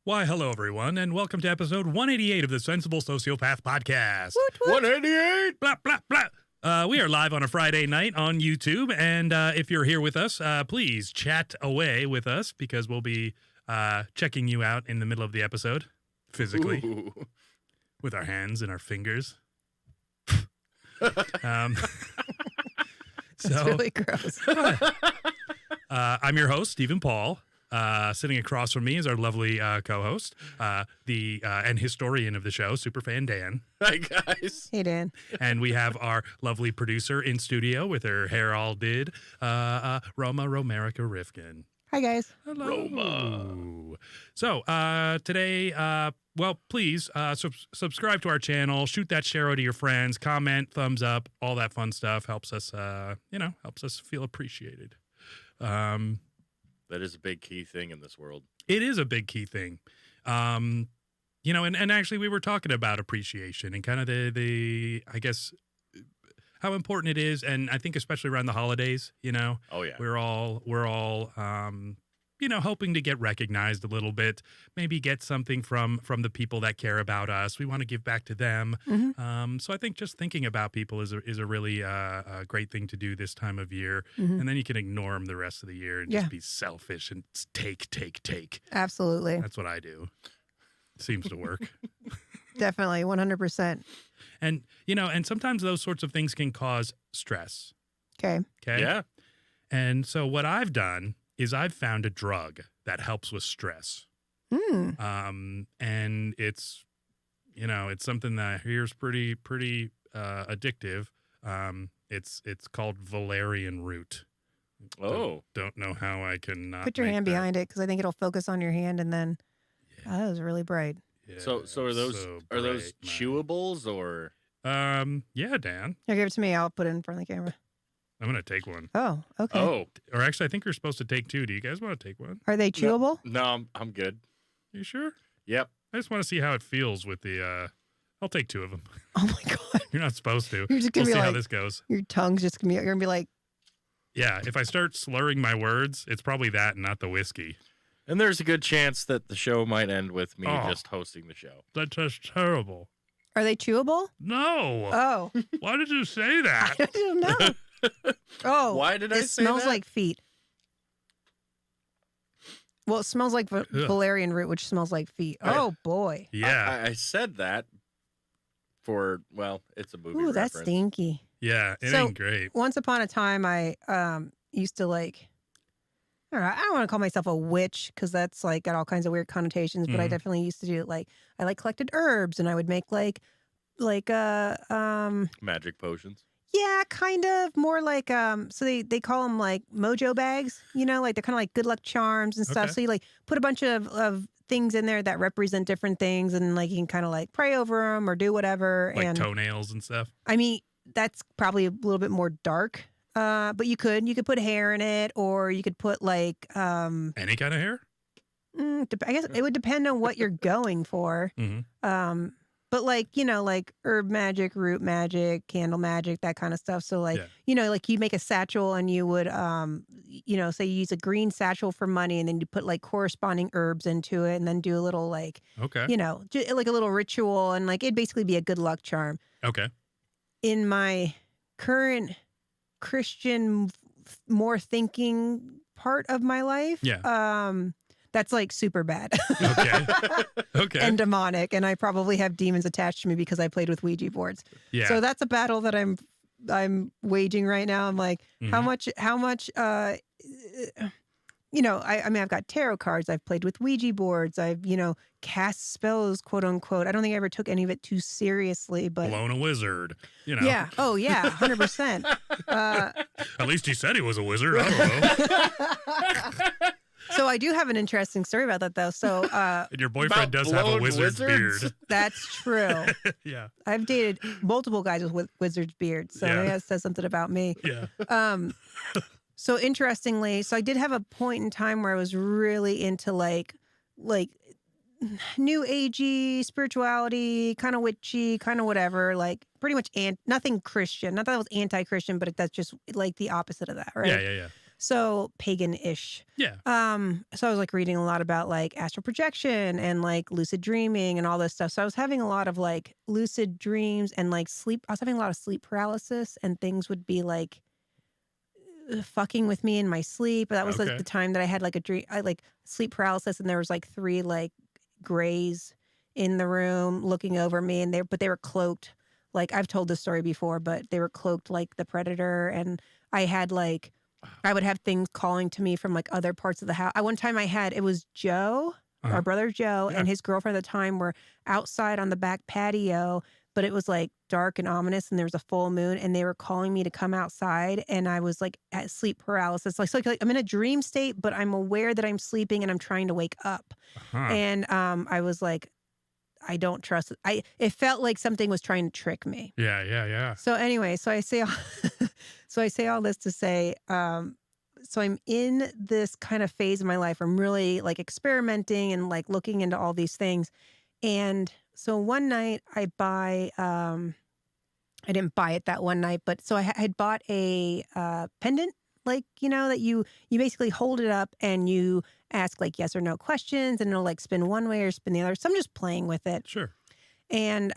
Why, hello, everyone, and welcome to episode 188 of the Sensible Sociopath Podcast. Woot, woot. 188! Blah, blah, blah. We are live on a Friday night on YouTube, and if you're here with us, please chat away with us, because we'll be checking you out in the middle of the episode, physically, with our hands and our fingers. That's really gross. I'm your host, Stephen Paul. Sitting across from me is our lovely co-host, and historian of the show, Superfan Dan. Hi, guys. Hey, Dan. And we have our lovely producer in studio with her hair all did, Roma Romerica Rifkin. Hi, guys. Hello. Roma. So today, please subscribe to our channel, shoot that share out to your friends, comment, thumbs up, all that fun stuff helps us, helps us feel appreciated. That is a big key thing in this world. It is a big key thing. And actually we were talking about appreciation and kind of the I guess, how important it is. And I think especially around the holidays, Oh, yeah. we're all hoping to get recognized a little bit, maybe get something from the people that care about us. We want to give back to them. Mm-hmm. So I think just thinking about people is a really a great thing to do this time of year. Mm-hmm. And then you can ignore them the rest of the year and just be selfish and take. Absolutely. That's what I do. Seems to work. Definitely. 100%. And, and sometimes those sorts of things can cause stress. Okay. Okay. Yeah. And so what I've done is I've found a drug that helps with stress. Mm. And it's, it's something that I hear is pretty addictive. It's called valerian root. Oh. Don't know how I can Put your hand behind it because I think it'll focus on your hand and then, that was really bright. Yeah, So are those bright, chewables or? Yeah, Dan. Here, give it to me. I'll put it in front of the camera. I'm going to take one. Oh, okay. Oh. Or actually, I think you're supposed to take two. Do you guys want to take one? Are they chewable? No, I'm good. You sure? Yep. I just want to see how it feels with the, I'll take two of them. Oh, my God. You're not supposed to. You're just going We'll to see be how like, this goes. your tongue's just going to be, you're going to be like, Yeah, if I start slurring my words, it's probably that and not the whiskey. And there's a good chance that the show might end with me Oh. just hosting the show. That's just terrible. are they chewable? No. Oh. Why did you say that? I don't know. Oh. Why did I It say smells that? like feet. Well, it smells like valerian root, which smells like feet. Oh, boy. Yeah. I said that for, it's a movie Ooh, that's reference. stinky. Yeah, it So- ain't great. Once upon a time, I used to I don't want to call myself a witch because that's like got all kinds of weird connotations, but I Mhm. definitely used to do I collected herbs and I would make Magic potions. yeah, kind of more so they call them like mojo bags, they're kind of like good luck charms and stuff. Okay. So you put a bunch of things in there that represent different things and you can kind of pray over them or do whatever. Like and toenails and stuff. I mean, that's probably a little bit more dark. But you could put hair in it, or you could put Any kind of hair? I guess it would depend on what you're going for. Mm-hmm. But herb magic, root magic, candle magic, that kind of stuff. So you make a satchel and you would say you use a green satchel for money, and then you put corresponding herbs into it, and then do a little Okay. a little ritual, and it'd basically be a good luck charm. Okay. In my current Christian, more thinking part of my life, that's super bad. Okay. Okay. And demonic, and I probably have demons attached to me because I played with Ouija boards. Yeah. So that's a battle that I'm waging right now. I'm like, how Mm-hmm. much I mean, I've got tarot cards. I've played with Ouija boards. I've, cast spells, quote unquote. I don't think I ever took any of it too seriously, but Blown a wizard. yeah. Oh yeah. 100%. At least he said he was a wizard. I don't know. So I do have an interesting story about that though. So, And your boyfriend About does have a blown wizard's wizards? beard. that's true. Yeah. I've dated multiple guys with wizard's beards. So Yeah. maybe that says something about me. Yeah. So interestingly, I did have a point in time where I was really into new agey, spirituality, kind of witchy, kind of whatever, like pretty much nothing Christian. Not that it was anti-Christian, but that's just like the opposite of that, right? Yeah. So pagan-ish. Yeah. So I was like reading a lot about like astral projection and like lucid dreaming and all this stuff. So I was having a lot of like lucid dreams and like sleep. I was having a lot of sleep paralysis, and things would be like fucking with me in my sleep. That was like the time that I had like a dream, I like sleep paralysis, and there was like 3 like grays in the room looking over me, and they were cloaked. Like I've told this story before, but they were cloaked like the Predator, and I had like I would have things calling to me from like other parts of the house. One time it was Joe, our brother Joe, and his girlfriend at the time were outside on the back patio, but it was like dark and ominous, and there was a full moon, and they were calling me to come outside, and I was like at sleep paralysis. Like I'm in a dream state, but I'm aware that I'm sleeping and I'm trying to wake up. And I was like, I don't trust it. It felt like something was trying to trick me. Yeah. So anyway, so I say all this to say, so I'm in this kind of phase of my life. I'm really like experimenting and like looking into all these things. And so one night I buy, I didn't buy it that one night, but so I had bought a pendant, like, that you basically hold it up and you ask like yes or no questions, and it'll like spin one way or spin the other. So I'm just playing with it. Sure. And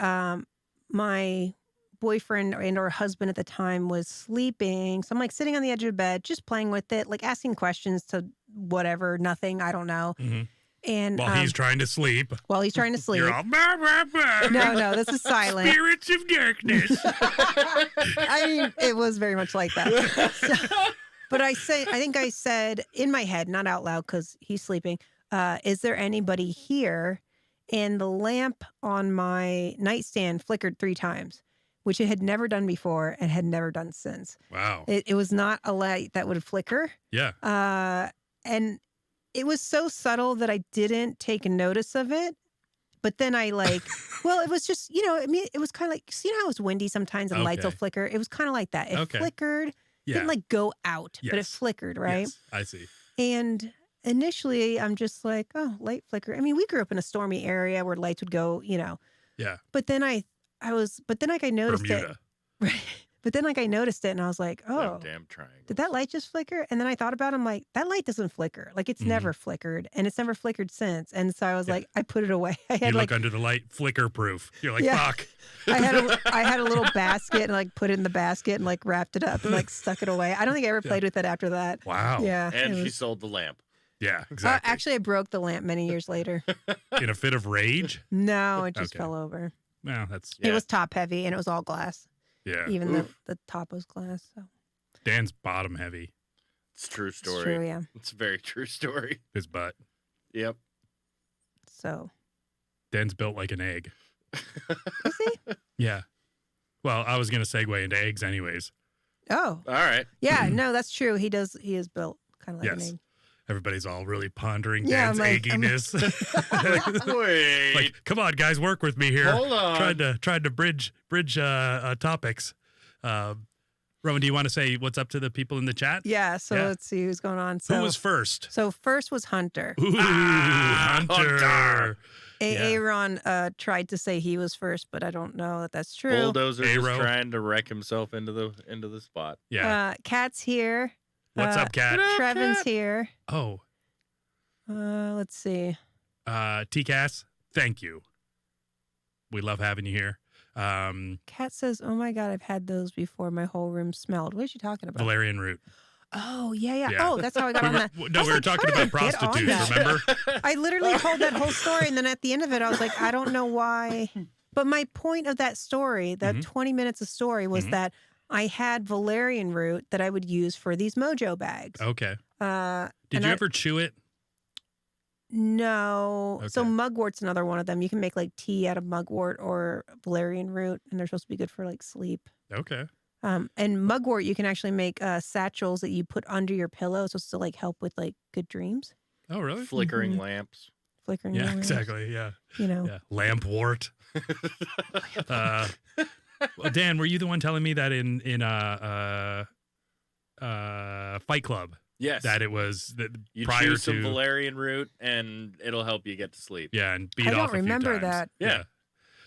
my boyfriend or husband at the time was sleeping. So I'm like sitting on the edge of the bed, just playing with it, like asking questions to whatever, nothing, I don't know. Mm-hmm. And while he's trying to sleep. While he's trying to sleep. You're all, bah, bah, bah. No, this is silent. Spirits of darkness. I mean, it was very much like that. But I think I said in my head, not out loud because he's sleeping, is there anybody here? And the lamp on my nightstand flickered 3 times, which it had never done before and had never done since. Wow. It was not a light that would flicker. Yeah. And it was so subtle that I didn't take notice of it. But then I well, it was just, it was kind of like, how it was windy sometimes and lights will flicker. It was kind of like that. It flickered. Yeah. Didn't like go out, but it flickered, right? Yes, I see. And initially I'm just like, oh, light flicker. I mean, we grew up in a stormy area where lights would go, Yeah. But then I noticed Bermuda. it. Right. But then I noticed it and I was like, oh, damn triangle. Did that light just flicker? And then I thought about it. I'm like, that light doesn't flicker. Like it's never flickered, and it's never flickered since. And so I was like, I put it away. I had you look under the light, flicker proof. You're like, fuck. I had a little basket and like put it in the basket and like wrapped it up and like stuck it away. I don't think I ever played with it after that. Wow. Yeah. And she sold the lamp. Yeah, exactly. Actually, I broke the lamp many years later. In a fit of rage? No, it just fell over. Well, that's... It was top heavy and it was all glass. Yeah. Even the top was glass. So. Dan's bottom heavy. It's a true story. It's true, yeah. It's a very true story. His butt. Yep. So. Dan's built like an egg. Is he? Yeah. Well, I was going to segue into eggs anyways. Oh. All right. Yeah, no, that's true. He is built kind of like an egg. Everybody's all really pondering Dan's egginess. Wait. Like, come on, guys, work with me here. Hold on. Tried to bridge topics. Roman, do you want to say what's up to the people in the chat? Yeah. So let's see who's going on. So, who was first? So first was Hunter. Ooh, Hunter. Aaron tried to say he was first, but I don't know that that's true. Bulldozer's just trying to wreck himself into the spot. Yeah. Cat's here. What's up, Cat? Trevin's here. Oh. Let's see. T-Cass, thank you. We love having you here. Cat says, "Oh my God, I've had those before. My whole room smelled." What is she talking about? Valerian root. Oh, yeah. Oh, that's how I got on that. No, we were talking about prostitutes, remember? I literally told that whole story, and then at the end of it, I was like, I don't know why. But my point of that story, that 20 minutes of story, was that I had valerian root that I would use for these mojo bags. Okay. Did you ever chew it? No. Okay. So mugwort's another one of them. You can make like tea out of mugwort or valerian root, and they're supposed to be good for like sleep. Okay. And mugwort, you can actually make satchels that you put under your pillow, so to like help with like good dreams. Oh, really? Flickering lamps. Flickering lamps. Yeah, exactly. Yeah. Yeah. Lampwort. Well, Dan, were you the one telling me that in Fight Club Yes. that it was that You prior choose some to valerian root, and it'll help you get to sleep. yeah, and beat I off don't a few remember times. that. Yeah.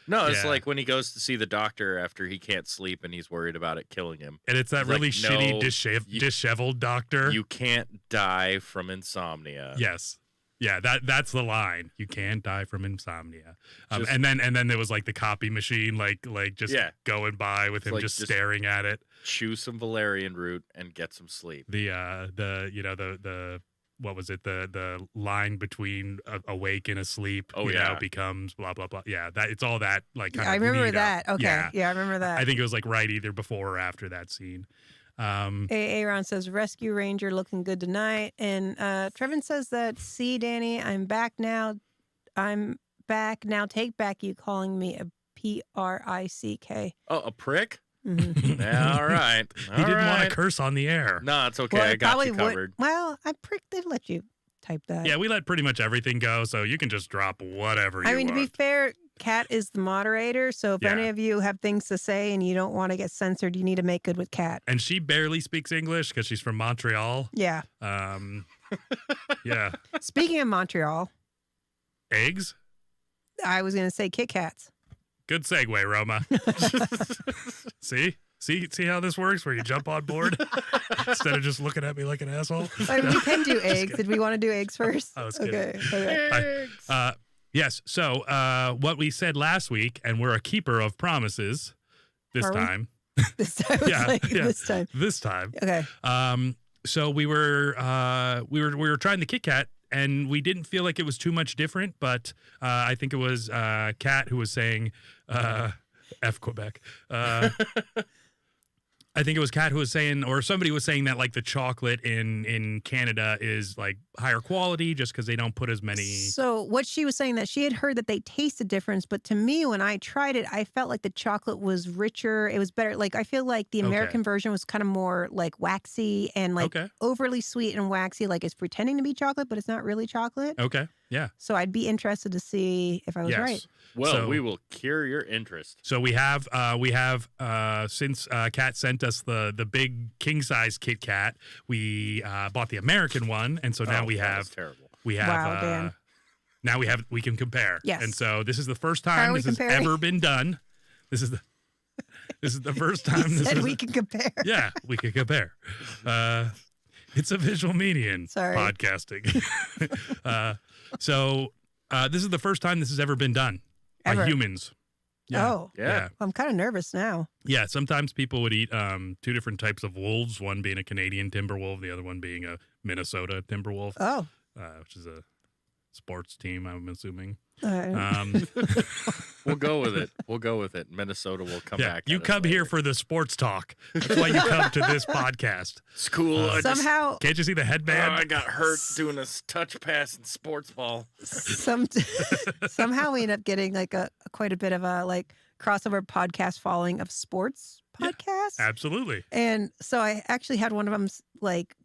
No, it's Yeah. like when he goes to see the doctor after he can't sleep and he's worried about it killing him. And it's that He's like, really shitty "No, you- disheveled doctor. You can't die from insomnia. Yes. Yeah, that's the line. You can't die from insomnia. Just- and then there was like the copy machine, like just Yeah. going by with him like just just- staring at it. Chew some valerian root and get some sleep. The what was it, the line between awake and asleep becomes blah blah blah. Yeah, that it's all that like kind I of remember lead up. that. Okay. Yeah, I remember that. I think it was like right either before or after that scene. Aaron says Rescue Ranger looking good tonight, and Trevin says that see Danny, I'm back now. I'm back now. Take back you calling me a prick. Oh, a prick? Mhm. Yeah, all right. He didn't want to curse on the air. No, it's okay. Well, I it got probably you covered. Well, I pricked. They let you type that. Yeah, we let pretty much everything go, so you can just drop whatever you I mean, want. to be fair, Kat is the moderator, so if Yeah. any of you have things to say and you don't want to get censored, you need to make good with Kat. And she barely speaks English because she's from Montreal. Yeah. Yeah. Speaking of Montreal, Eggs? I was going to say Kit Kats. Good segue, Roma. See how this works where you jump on board instead of just looking at me like an asshole? I mean, we can do eggs. Did we want to do eggs first? I was kidding. Okay. Yes. So what we said last week, and we're a keeper of promises this Are we? time. This time. Was Yeah, like, yeah. This time. This time. Okay. So we were trying the Kit Kat, and we didn't feel like it was too much different, but I think it was Kat who was saying F Quebec. I think it was Kat who was saying, or somebody was saying that like the chocolate in Canada is like higher quality just because they don't put as many. So what she was saying that she had heard that they taste a difference, but to me, when I tried it, I felt like the chocolate was richer. It was better. Like I feel like the American version was kind of more like waxy and like overly sweet and waxy. Like it's pretending to be chocolate, but it's not really chocolate. Okay. Yeah. So I'd be interested to see if I was right. Well, So- we will cure your interest. So we have since Kat sent us the big king size Kit Kat, we bought the American one, and so now we that have was terrible. Wow, Dan. now we can compare. Yes. And so this is the first How time are we this has comparing? ever been done. This is the first time He this said is we can compare. yeah, we can compare. It's a visual medium Sorry. podcasting. So this is the first time this has ever been done by Ever. humans. Oh, Yeah. I'm kind of nervous now. Yeah, sometimes people would eat two different types of wolves, one being a Canadian timber wolf, the other one being a Minnesota timber wolf, Oh. which is a sports team, I'm assuming. Uh, We'll go with it. We'll go with it. Minnesota will come Yeah, back. you at us come here later. for the sports talk. That's why you come to this podcast. school. I just- somehow, Can't you see the headband? I got hurt doing a touch pass in sports ball. somehow we end up getting like quite a bit of a like crossover podcast following of sports podcasts. Absolutely. And so I actually had one of them like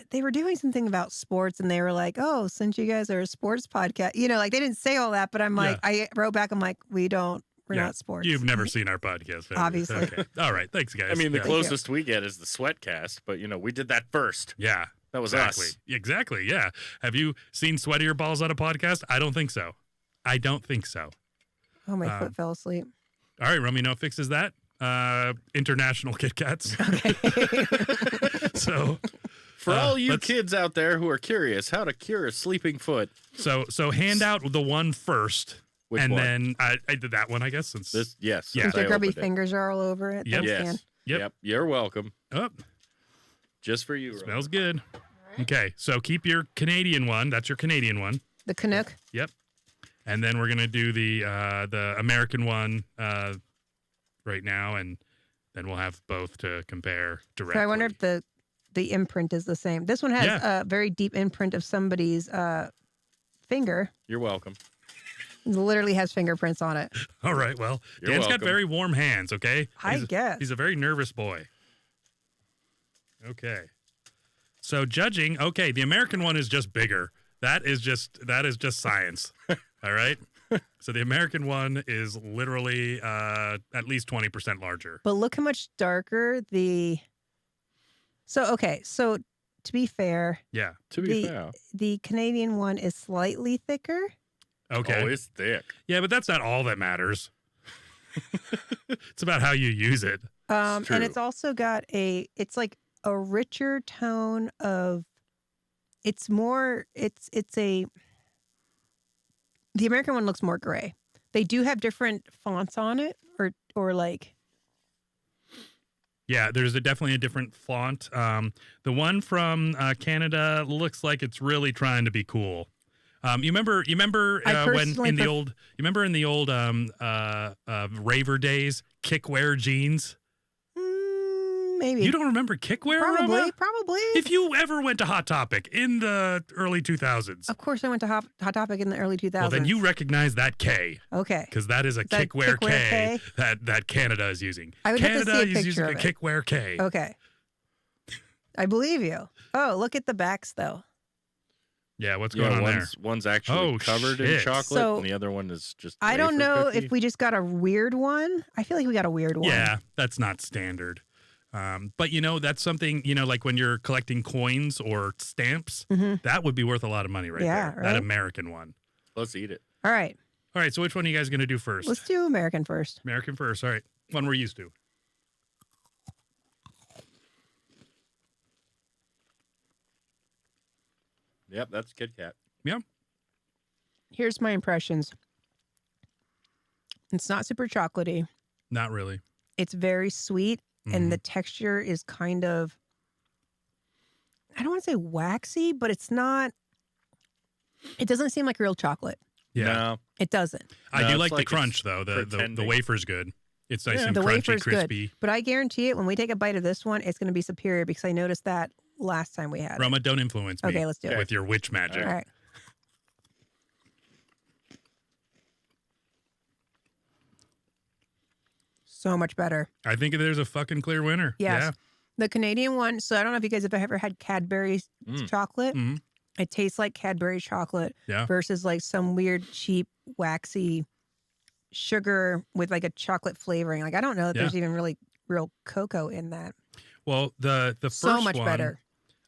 they were doing something about sports and they were like, "Oh, since you guys are a sports podcast, like they didn't say all that, but I'm like, I wrote back, I'm like, we're Yeah. not sports. You've never seen our podcast, have you? Obviously. Okay. All right. Thanks, guys. I mean, the Yeah. closest we get is the Sweatcast, but we did that first. Yeah. That was Exactly. us. Exactly. Yeah. Have you seen Sweatier Balls on a podcast? I don't think so. Oh, my foot fell asleep. All right, Romy, no fixes that. International Kit Kats. So For all you let's- kids out there who are curious how to cure a sleeping foot, so hand out the one first, which and one? then I did that one, I guess. Since This, yes. Yeah. since Your I grubby opened it. fingers are all over it. Yep. Thanks, Yes. Dan. Yep. You're welcome. oh, Just for you. Rob. smells good. Okay, so keep your Canadian one. That's your Canadian one. The Canuck. Yep. And then we're gonna do the American one right now, and then we'll have both to compare directly. So I wonder if the imprint is the same. This one has a very deep imprint of somebody's finger. You're welcome. It literally has fingerprints on it. All right. Well, You're Dan's got welcome. very warm hands. Okay. I guess. He's a very nervous boy. Okay. So judging, okay, the American one is just bigger. That is just science. All right. So the American one is literally at least 20% larger. But look how much darker the. So to be fair, Yeah. To be fair. the Canadian one is slightly thicker. Okay. Oh, it's thick. Yeah, but that's not all that matters. It's about how you use it. And true. it's also got it's like a richer tone of, the American one looks more gray. They do have different fonts on it or like. Yeah, there's definitely a different font. The one from Canada looks like it's really trying to be cool. You remember when in the old, you remember in the old raver days, kickwear jeans? Maybe. You don't remember kickwear, Probably. Roma? Probably. If you ever went to Hot Topic in the early 2000s, Of course, I went to Hot Topic in the early 2000s. well, then you recognize that K. Okay. Because that is a that kickwear kickwear K that Canada is using. I would have to Canada see a is using picture a of it. kickwear K. Okay. I believe you. Oh, look at the backs, though. Yeah, what's going on there? One's actually Oh, covered in shit. chocolate, So, and the other one is just. I don't wafer know cookie. if we just got a weird one. I feel like we got a weird one. Yeah, that's not standard. But, that's something, like when you're collecting coins or stamps, Mhm. that would be worth a lot of money right Yeah, there. That right? American one. Let's eat it. All right. All right, so which one are you guys going to do first? Let's do American first. American first. All right, one we're used to. Yep, that's Kit Kat. Yeah. Here's my impressions. It's not super chocolatey. Not really. It's very sweet, Mhm. and the texture is kind of, I don't want to say waxy, but it's not. It doesn't seem like real chocolate. Yeah. No, It doesn't. I No, do it's like the like crunch, it's though. The pretending. wafer's good. It's nice Yeah. and The crunchy, wafer's good. crispy. But I guarantee it, when we take a bite of this one, it's going to be superior because I noticed that last time we had it. Roma, don't influence me Okay, let's do it. with your witch magic. All right. So much better. I think there's a fucking clear winner. Yes. The Canadian one, so I don't know if you guys have ever had Cadbury chocolate. Mhm. It tastes like Cadbury chocolate Yeah. versus like some weird, cheap, waxy sugar with like a chocolate flavoring. Like I don't know if there's even really real cocoa in that. Well, the first So much one, better.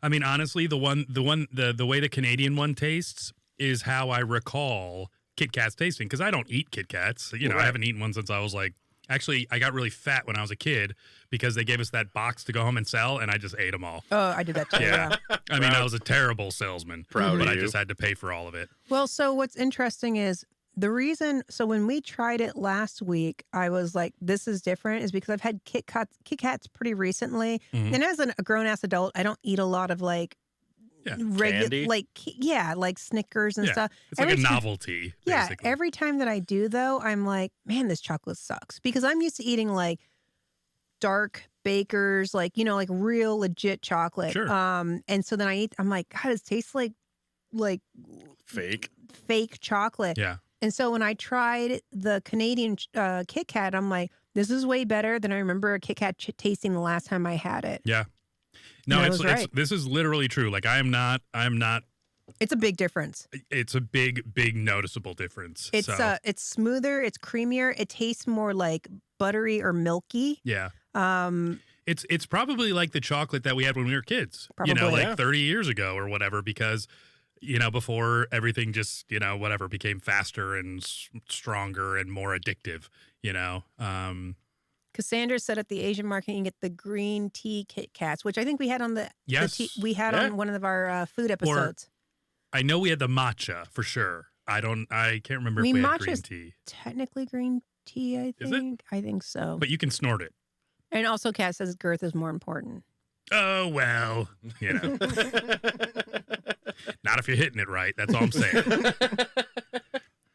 I mean, honestly, the way the Canadian one tastes is how I recall Kit Kats tasting, because I don't eat Kit Kats. I Right. haven't eaten one since I was like, actually, I got really fat when I was a kid because they gave us that box to go home and sell, and I just ate them all. Oh, I did that too. Yeah. Yeah. I mean, I was a terrible salesman, Proud but of I you. just had to pay for all of it. Well, so what's interesting is the reason. So when we tried it last week, I was like, "This is different," is because I've had Kit Kats pretty recently, Mhm. and as a grown ass adult, I don't eat a lot of like Yeah. Candy? like Snickers and Yeah. stuff. It's like Every a time- novelty. Yeah, basically. every time that I do though, I'm like, man, this chocolate sucks because I'm used to eating like dark bakers, like like real legit chocolate. Sure. And so then I'm like, God, it tastes like fake. fake chocolate. Yeah. And so when I tried the Canadian Kit Kat, I'm like, this is way better than I remember a Kit Kat tasting the last time I had it. Yeah. No, I it's was right. this is literally true. Like I'm not. It's a big difference. It's a big noticeable difference. It's So, it's smoother, it's creamier, it tastes more like buttery or milky. yeah. Um, It's probably like the chocolate that we had when we were kids. Probably. like Yeah. 30 years ago or whatever, because before everything just whatever became faster and stronger and more addictive. Cassandra said at the Asian market you can get the green tea Kit Kats, which I think we had on Yes. we had Yeah. on one of our food episodes. I know we had the matcha for sure. I can't remember I mean, if we had green matcha's tea, Technically green tea, I Is it? think. I think so. but you can snort it. And also Kat says girth is more important. Oh well, not if you're hitting it right. That's all I'm saying.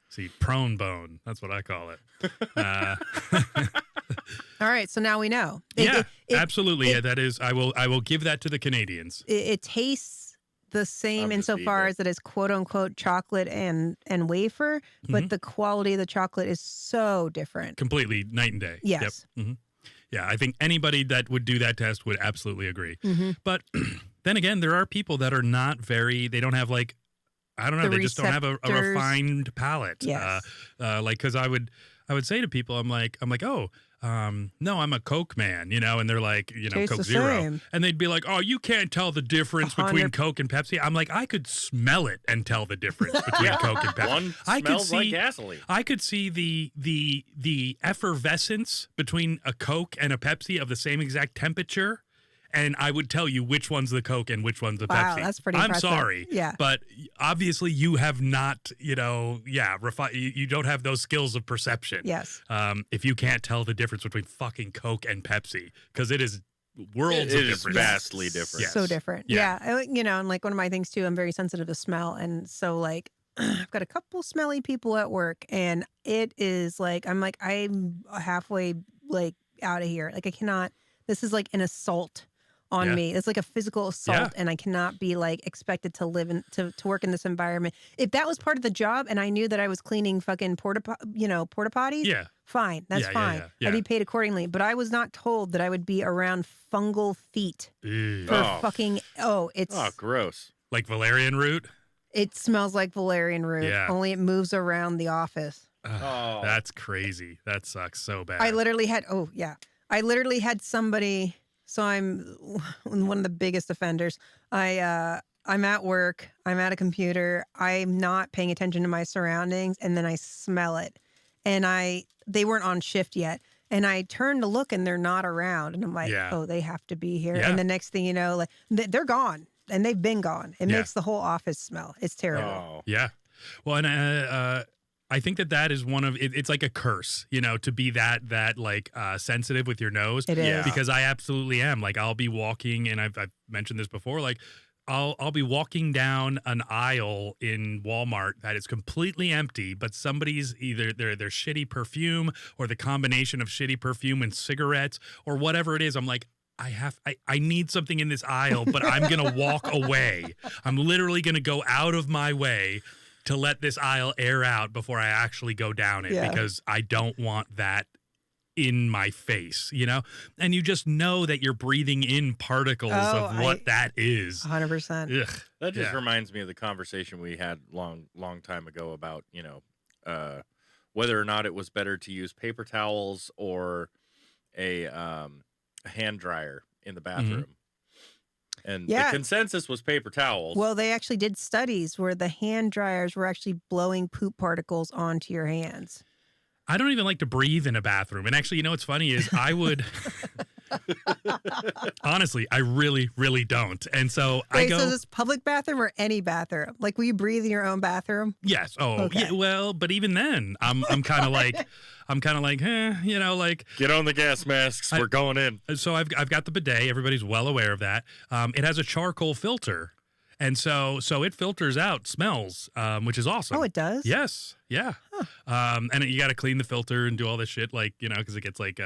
See, prone bone. That's what I call it. All right, so now we know. Yeah, It absolutely. Yeah, that is. I will give that to the Canadians. it tastes the same I'm just insofar eating as it is quote unquote chocolate and wafer, but Mhm. the quality of the chocolate is so different. Completely night and day. Yes. Yep. Mhm. Yeah, I think anybody that would do that test would absolutely agree. Mhm. But then again, there are people that are not very. They don't have like I don't know. The They just don't have a receptors. refined palate. Yes. Like, because I would say to people, I'm like, oh, no, I'm a Coke man, and they're like, Tastes Coke the Zero, same. and they'd be like, oh, you can't tell the difference between 100 Coke and Pepsi. I'm like, I could smell it and tell the difference between Coke and Pepsi. One I could smells like see- gasoline. I could see the effervescence between a Coke and a Pepsi of the same exact temperature, and I would tell you which one's the Coke and which one's the Wow, Pepsi. that's pretty I'm impressive. sorry. Yeah. But obviously you have not, you don't have those skills of perception. Yes. If you can't tell the difference between fucking Coke and Pepsi, because it is worlds It of is difference. vastly different. Yes. So different. Yeah. And like one of my things too, I'm very sensitive to smell. And so like I've got a couple smelly people at work and it is like, I'm halfway like out of here. Like I cannot, this is like an assault on Yeah. me. It's like a physical assault Yeah. and I cannot be like expected to live to work in this environment. If that was part of the job and I knew that I was cleaning fucking porta potties, Yeah. fine. That's Yeah, fine. yeah. I'd be paid accordingly. But I was not told that I would be around fungal feet Ew. for Oh. fucking it's Oh, gross. Like valerian root. it smells like valerian root. Yeah. Only it moves around the office. Oh. That's crazy. That sucks so bad. I literally had somebody. So I'm one of the biggest offenders. I'm at work. I'm at a computer. I'm not paying attention to my surroundings, and then I smell it. And they weren't on shift yet. And I turn to look, and they're not around. And I'm like, Yeah. oh, they have to be here. Yeah. And the next thing you know, like they're gone, and they've been gone. It Yeah. makes the whole office smell. It's terrible. Oh. Yeah. Well, and I think that is one of it's like a curse, to be that like sensitive with your nose. It is. Yeah. Because I absolutely am. Like I'll be walking, and I've mentioned this before. Like I'll be walking down an aisle in Walmart that is completely empty, but somebody's either their shitty perfume or the combination of shitty perfume and cigarettes or whatever it is. I'm like, I need something in this aisle, but I'm gonna walk away. I'm literally gonna go out of my way to let this aisle air out before I actually go down it, Yeah. because I don't want that in my face, and you just know that you're breathing in particles of what that is. 100%. Ugh. That just Yeah. reminds me of the conversation we had long time ago about, whether or not it was better to use paper towels or a hand dryer in the bathroom. And Yeah. the consensus was paper towels. Well, they actually did studies where the hand dryers were actually blowing poop particles onto your hands. I don't even like to breathe in a bathroom. And actually, what's funny is I would honestly, I really, really don't. And so I Wait, go, so this public bathroom or any bathroom? Like, will you breathe in your own bathroom? yes. Oh, Okay. yeah. Well, but even then, I'm kind of like, like, Get on the gas masks. We're going in. so I've got the bidet. Everybody's well aware of that. It has a charcoal filter. And so it filters out smells, which is awesome. Oh, it does? Yes. Yeah. And you got to clean the filter and do all this shit, like, because it gets like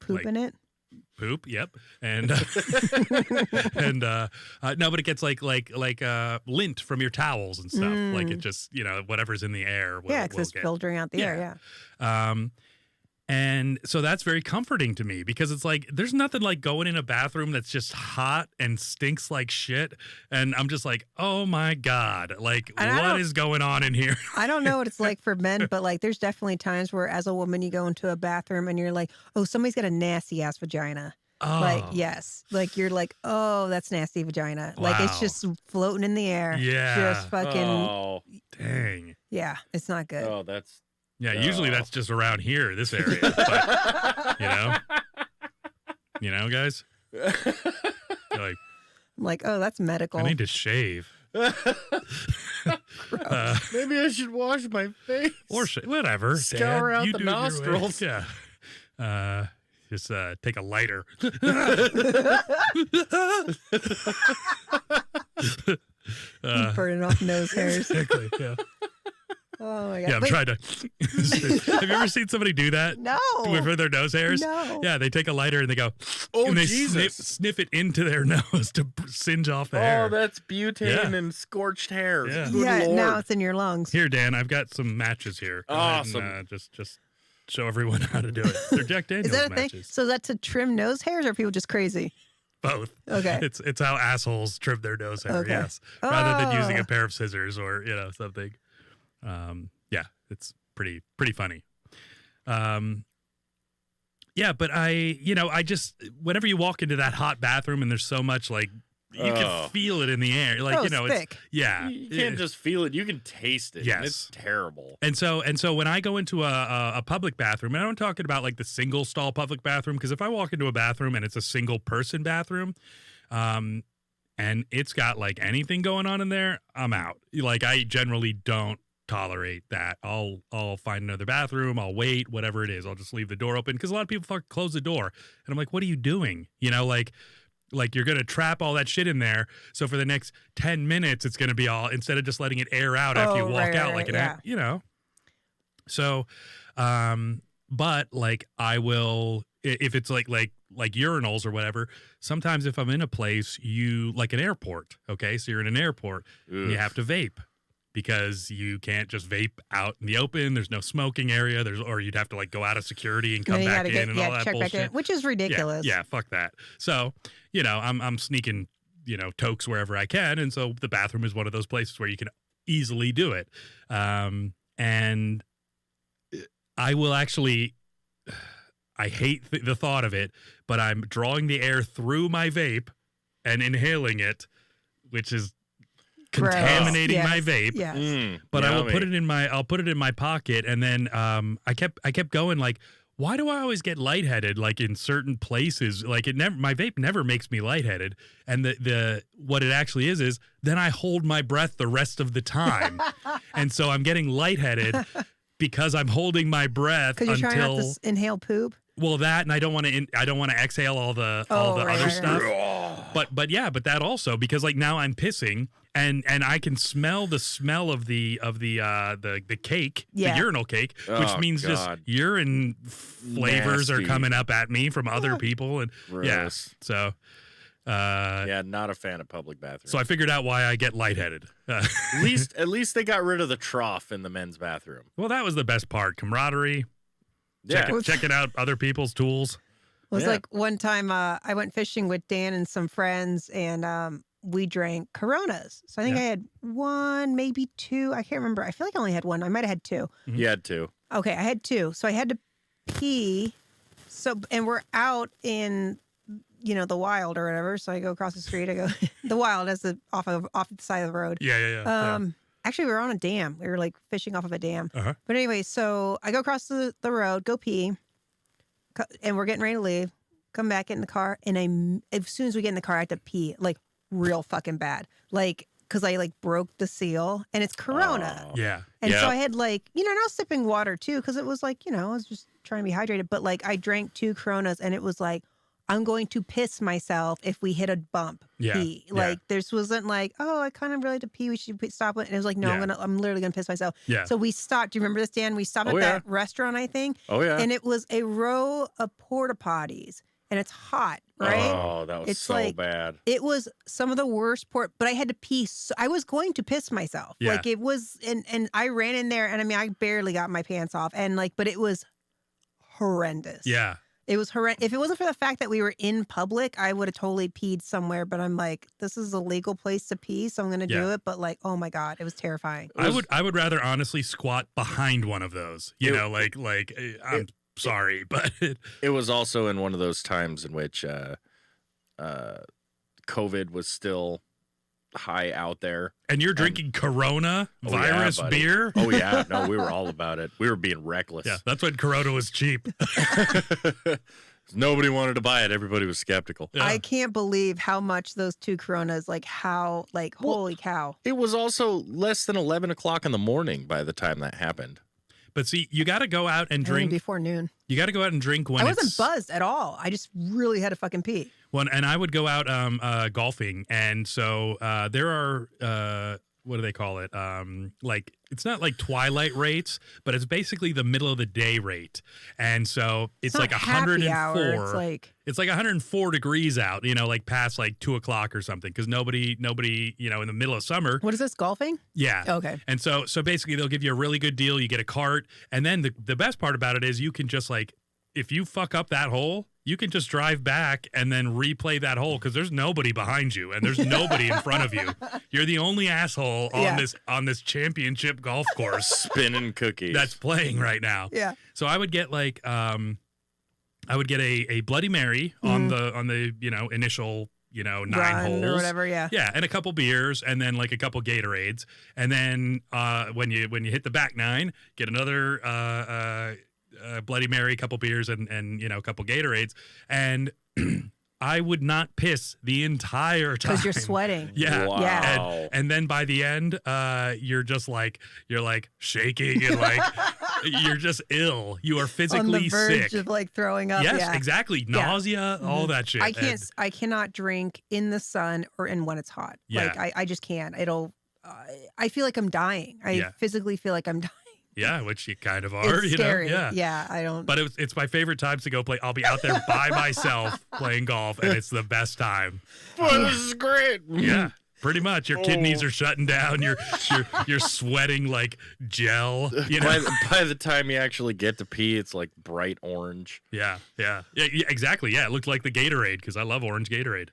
Poop in it? poop. Yep. And and no, but it gets like lint from your towels and stuff. Like it just, whatever's in the air. Yeah, because it's get. filtering out the air, yeah. And so that's very comforting to me, because it's like there's nothing like going in a bathroom that's just hot and stinks like shit, and I'm just like, oh my God, like And what is going on in here? I don't know what it's like for men, but like there's definitely times where as a woman you go into a bathroom and you're like, oh, somebody's got a nasty ass vagina. Oh, Like, yes. Like you're like, oh, that's nasty vagina. Like it's Wow. just floating in the air. Yeah. Just fucking, Oh, dang. yeah, it's not good. oh, that's Yeah, usually Oh. that's just around here, this area. But, guys. You're like, I'm like, oh, that's medical. I need to shave. Maybe I should wash my face. Or whatever. Scour Dad. out You the do it your way. nostrils. Yeah. Just take a lighter. Burning off nose hairs. Exactly. Yeah. Oh my God. Yeah, I'm But- trying to. Have you ever seen somebody do that No. with their nose hairs? No. Yeah, they take a lighter and they go, Oh, and they Jesus. sniff it into their nose to singe off the Oh, hair. that's butane Yeah. and scorched hair. Yeah. Good Yeah, Lord. now it's in your lungs. Here, Dan, I've got some matches here. Go ahead Awesome. and, just show everyone how to do it. They're Jack Daniels Is that a thing? matches. So that's to trim nose hairs, or are people just crazy? Both. Okay. It's how assholes trim their nose hair. Okay. Yes, rather than using Oh. a pair of scissors or something. Yeah, it's pretty funny. Yeah, but I just whenever you walk into that hot bathroom and there's so much like you can feel it in the air, like Oh, it's thick. yeah, You can't just feel it; you can taste it. and Yes. it's terrible. And so when I go into a public bathroom, and I'm talking about like the single stall public bathroom, because if I walk into a bathroom and it's a single person bathroom, and it's got like anything going on in there, I'm out. Like I generally don't tolerate that. I'll find another bathroom. I'll wait, whatever it is. I'll just leave the door open because a lot of people fucking close the door, and I'm like, what are you doing? Like you're gonna trap all that shit in there. So for the next 10 minutes, it's gonna be all instead of just letting it air out after you Oh, walk right, out, right, like an yeah. So, but like I will if it's like urinals or whatever. Sometimes if I'm in a place, you like an airport, okay? So you're in an airport, and you Ugh. have to vape because you can't just vape out in the open. There's no smoking area. Or you'd have to like go out of security and come Then you back gotta in and all that check bullshit. back in, which is ridiculous. Yeah, fuck that. So, I'm sneaking, tokes wherever I can. And so the bathroom is one of those places where you can easily do it. And I will actually, I hate the thought of it, but I'm drawing the air through my vape and inhaling it, which is Gross. contaminating Yes. my vape. Yes. But I will yummy. put it in my pocket, and then I kept going like, why do I always get lightheaded like in certain places? Like my vape never makes me lightheaded, and the what it actually is then I hold my breath the rest of the time, and so I'm getting lightheaded because I'm holding my breath Because you're trying not until to inhale poop. well that, and I don't want to exhale all the right, other right, stuff. Ugh. But that also because like now I'm pissing and I can smell the smell of the cake, Yeah. the urinal cake, which Oh, means just God. urine flavors are Nasty. coming up at me from other people, and yeah, Gross. so Yeah, not a fan of public bathrooms. so I figured out why I get lightheaded. at least they got rid of the trough in the men's bathroom. Well, that was the best part, camaraderie. Yeah. Checking out other people's tools. It was Yeah. like one time I went fishing with Dan and some friends, and we drank Coronas. So I think Yeah. I had one, maybe two. I can't remember. I feel like I only had one. I might have had two. You had to. Okay, I had two. So I had to pee. So and we're out in the wild or whatever. So I go across the street. I go the wild as off the side of the road. Yeah. Actually, we were on a dam. We were like fishing off of a dam. Uh-huh. But anyway, so I go across the road, go pee, and we're getting ready to leave. Come back in the car, and as soon as we get in the car, I have to pee like real fucking bad, like because I like broke the seal, and it's Corona. Oh. Yeah. And so Yep. I had like, and I was sipping water too, because it was like, I was just trying to be hydrated. But like, I drank 2 Coronas, and it was like, I'm going to piss myself if we hit a bump. Yeah, Pee. yeah. Like, this wasn't like, oh, I kind of really had to pee. We should stop it. And it was like, no, Yeah. I'm literally gonna piss myself. Yeah. So we stopped. Do you remember this, Dan? We stopped Oh, at yeah. that restaurant, I think, Oh yeah. and it was a row of porta potties, and it's hot, right? Oh, that was It's so like- bad. It was some of the worst but I had to pee. So I was going to piss myself. Yeah. Like it was, and I ran in there, and I mean, I barely got my pants off, and like, but it was horrendous. Yeah. It was horrendous. If it wasn't for the fact that we were in public, I would have totally peed somewhere. But I'm like, this is a legal place to pee, so I'm going to do Yeah. it. But like, oh my God, it was terrifying. It was- I would rather honestly squat behind one of those. I'm sorry, but It was also in one of those times in which COVID was still high out there. and you're drinking Corona Oh, yeah, virus buddy. beer. Oh yeah, no, we were all about it. We were being reckless. Yeah, that's when Corona was cheap. Nobody wanted to buy it. Everybody was skeptical. Yeah. I can't believe how much those 2 Coronas, like how, like, Well, holy cow. It was also less than 11 o'clock in the morning by the time that happened. But see, you got to go out and I mean, drink. before noon. You got to go out and drink when I wasn't it's buzzed at all. I just really had to fucking pee. Well, and I would go out golfing, and so there are what do they call it? Like it's not like twilight rates, but it's basically the middle of the day rate, and so it's like not happy 104. hour. It's like, It's like 104 degrees out, like past like 2 o'clock or something, because nobody, in the middle of summer. what is this, golfing? Yeah. Okay. And so basically they'll give you a really good deal. You get a cart. And then the best part about it is you can just like if you fuck up that hole, you can just drive back and then replay that hole because there's nobody behind you and there's nobody in front of you. You're the only asshole on this championship golf course spinning cookies that's playing right now. Yeah. So I would get like I would get a Bloody Mary on the initial 9 Run holes or whatever. Yeah. Yeah, and a couple beers, and then like a couple Gatorades, and then when you hit the back 9, get another Bloody Mary, couple beers, and a couple Gatorades, and I would not piss the entire time Because you're sweating. Yeah, Wow. Yeah. and then by the end, you're shaking and like you're just ill. You are On physically the verge sick. of like throwing up. Yes, Yeah. exactly. Nausea, all that shit. I cannot drink in the sun or in when it's hot. Yeah. Like I just can't. I feel like I'm dying. I physically feel like I'm dying. Yeah, which you kind of are. It's scary. Yeah. I don't. But it's my favorite times to go play. I'll be out there by myself playing golf, and it's the best time. Oh, this is great. Yeah, pretty much. Your kidneys are shutting down. You're sweating like gel. By the time you actually get to pee, it's like bright orange. Yeah, exactly. Yeah, it looked like the Gatorade because I love orange Gatorade.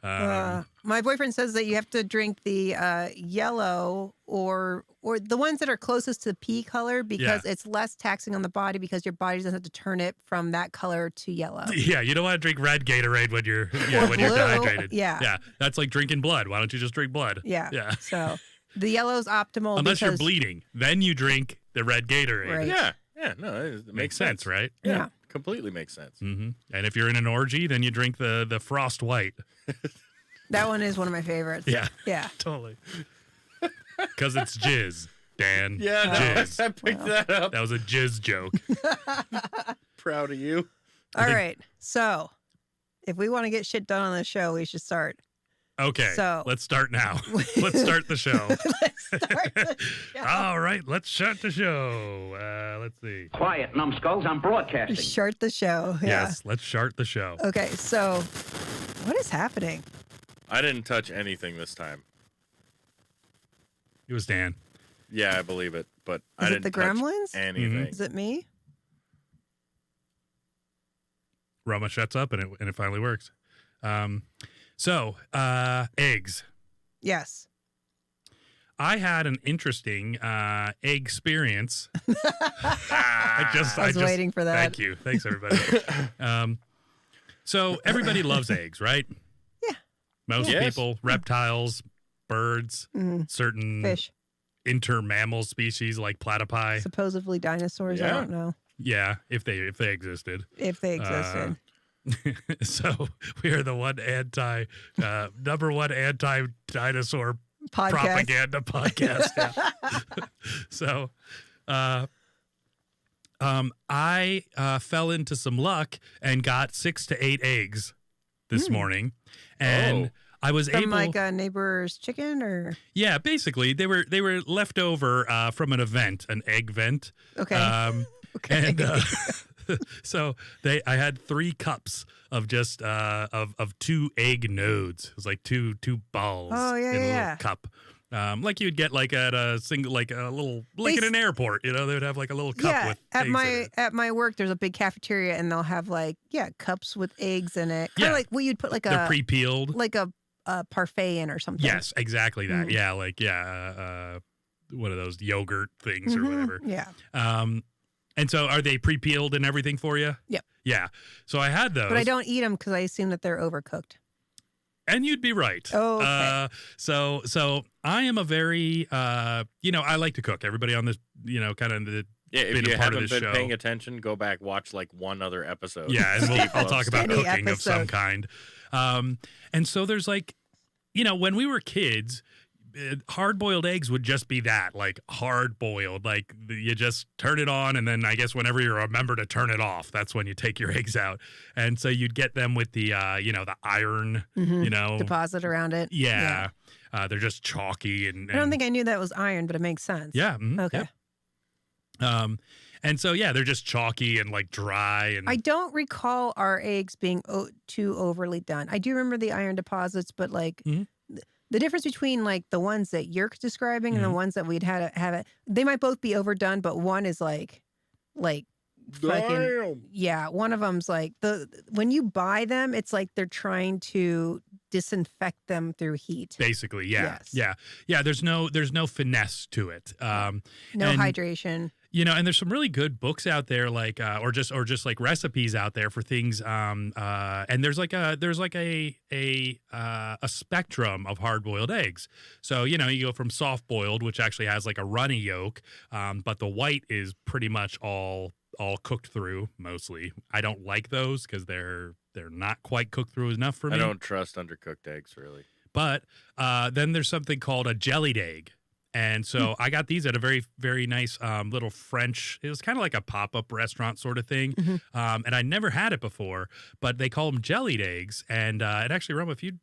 My boyfriend says that you have to drink the yellow or the ones that are closest to the pea color because it's less taxing on the body because your body doesn't have to turn it from that color to yellow. Yeah, you don't want to drink red Gatorade when you're Blue. dehydrated. Yeah, that's like drinking blood. Why don't you just drink blood? Yeah. So the yellow's optimal unless you're because, bleeding, then you drink the red Gatorade. Right. Yeah. No, it Makes sense, right? Yeah. Completely makes sense. Mm-hmm. And if you're in an orgy, then you drink the Frost White. That one is one of my favorites. Yeah. Totally. Because it's jizz, Dan. Yeah, Jizz. I picked that up. That was a jizz joke. Proud of you. All right. So if we want to get shit done on the show, we should start. Okay. So- let's start now. Let's start the show. Let's start the show. All right. Let's start the show. Let's see. Quiet, numbskulls. I'm broadcasting. Start the show. Yeah. Yes. Let's start the show. Okay. So what is happening? I didn't touch anything this time. It was Dan. Yeah, I believe it, but I Is didn't it the touch Gremlins? anything. Is it me? Roma shuts up and it finally works. So eggs. Yes. I had an interesting egg experience. I was waiting for that. Thank you. Thanks, everybody. So everybody loves eggs, right? Yeah. Most Yes. people, reptiles, birds, certain Fish. intermammal species like platypi. Supposedly dinosaurs. I Yeah. don't know Yeah, if they existed. if they existed. So we are the number one anti-dinosaur Podcast. propaganda podcast. Yeah. So, I fell into some luck and got 6 to 8 eggs this morning, and I was From able. like a neighbor's chicken or Yeah, basically they were left over from an event, an egg vent. okay. Okay. And so I had 3 cups of just of 2 egg nodes. It was like two balls Oh, yeah, in a yeah. little cup. Like you'd get like at a single, like a little, like in an airport, they would have like a little cup yeah, with at eggs in my it. at my work there's a big cafeteria and they'll have like cups with eggs in it. Kind Yeah. of like what you'd put like They're a pre-peeled. like a parfait in or something. Yes, exactly that. Mm. Yeah, like one of those yogurt things or Mhm. whatever. Yeah. And so are they pre-peeled and everything for you? Yep. Yeah. So I had those. But I don't eat them because I assume that they're overcooked. And you'd be right. Oh, okay. So I am a very, I like to cook. Everybody on this, kind of the, Yeah, been if a you part of haven't this been show. paying attention, go back, watch like one other episode. yeah, and Steve I'll loves talk about Any cooking of some episode. kind. And so there's like, when we were kids, hard-boiled eggs would just be that, like hard-boiled. Like you just turn it on, and then I guess whenever you remember to turn it off, that's when you take your eggs out. And so you'd get them with the, the iron, Deposit around it. Yeah. They're just chalky and I don't think I knew that was iron, but it makes sense. Yeah. mhm, Okay. yep. And so they're just chalky and like dry and I don't recall our eggs being too overly done. I do remember the iron deposits, but like Mhm. the difference between like the ones that you're describing and the ones that we'd have it, they might both be overdone, but one is like fucking yeah. One of them's like when you buy them, it's like they're trying to disinfect them through heat. Basically, yeah, Yes. yeah. There's no finesse to it. No and, hydration. and there's some really good books out there, like or just like recipes out there for things. And there's like a spectrum of hard boiled eggs. So you go from soft boiled, which actually has like a runny yolk, but the white is pretty much all cooked through mostly. I don't like those because they're not quite cooked through enough for me. I don't trust undercooked eggs, really. But then there's something called a jellied egg. And so I got these at a very, very nice little French, it was kind of like a pop-up restaurant sort of thing. And I never had it before, but they call them jellied eggs. And it actually, Rome, if you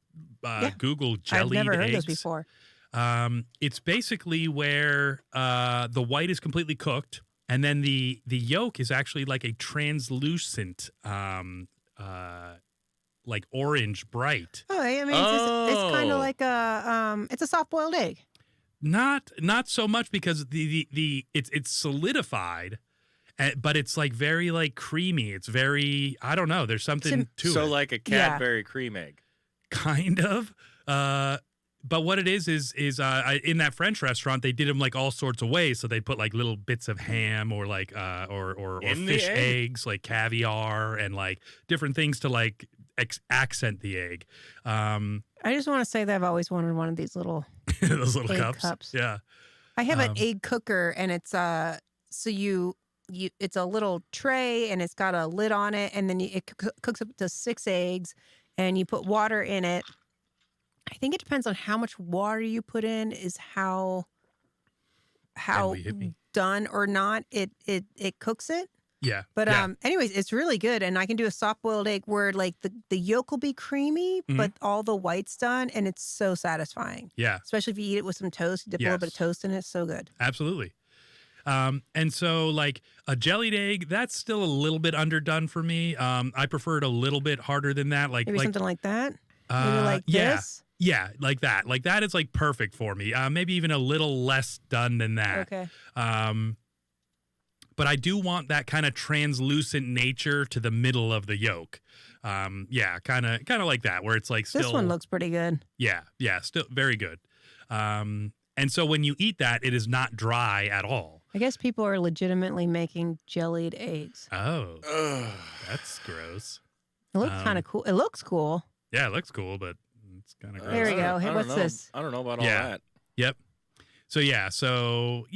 Google jellied eggs. I've never heard those before. It's basically where the white is completely cooked. And then the yolk is actually like a translucent, like orange bright. Oh, I mean, it's kind of like it's a soft boiled egg. Not so much because it's solidified, but it's like very like creamy. It's very, I don't know. There's something to it. So like a Cadbury cream egg. Kind of. But what it is in that French restaurant, they did them like all sorts of ways. So they put like little bits of ham or like or fish eggs, like caviar and like different things to like accent the egg. I just want to say that I've always wanted one of these little those little egg cups. Yeah. I have an egg cooker, and it's so you it's a little tray, and it's got a lid on it, and then it cooks up to 6 eggs, and you put water in it. I think it depends on how much water you put in is how done or not it cooks it. Yeah. But anyways, it's really good, and I can do a soft boiled egg where like the yolk will be creamy, but all the white's done, and it's so satisfying. Yeah. Especially if you eat it with some toast, you dip a little bit of toast in it, it's so good. Absolutely. And so like a jellied egg, that's still a little bit underdone for me. I prefer it a little bit harder than that. Like maybe something like that. Maybe like yeah. this. Yeah, like that. Like that is like perfect for me. Maybe even a little less done than that. Okay. But I do want that kind of translucent nature to the middle of the yolk. Yeah, kind of like that, where it's like still. This one looks pretty good. Yeah, still very good. And so when you eat that, it is not dry at all. I guess people are legitimately making jellied eggs. Oh, that's gross. It looks kind of cool. It looks cool. Yeah, it looks cool, but it's kind of gross. There we go. Hey, what's this? I don't know about all that. Yep. So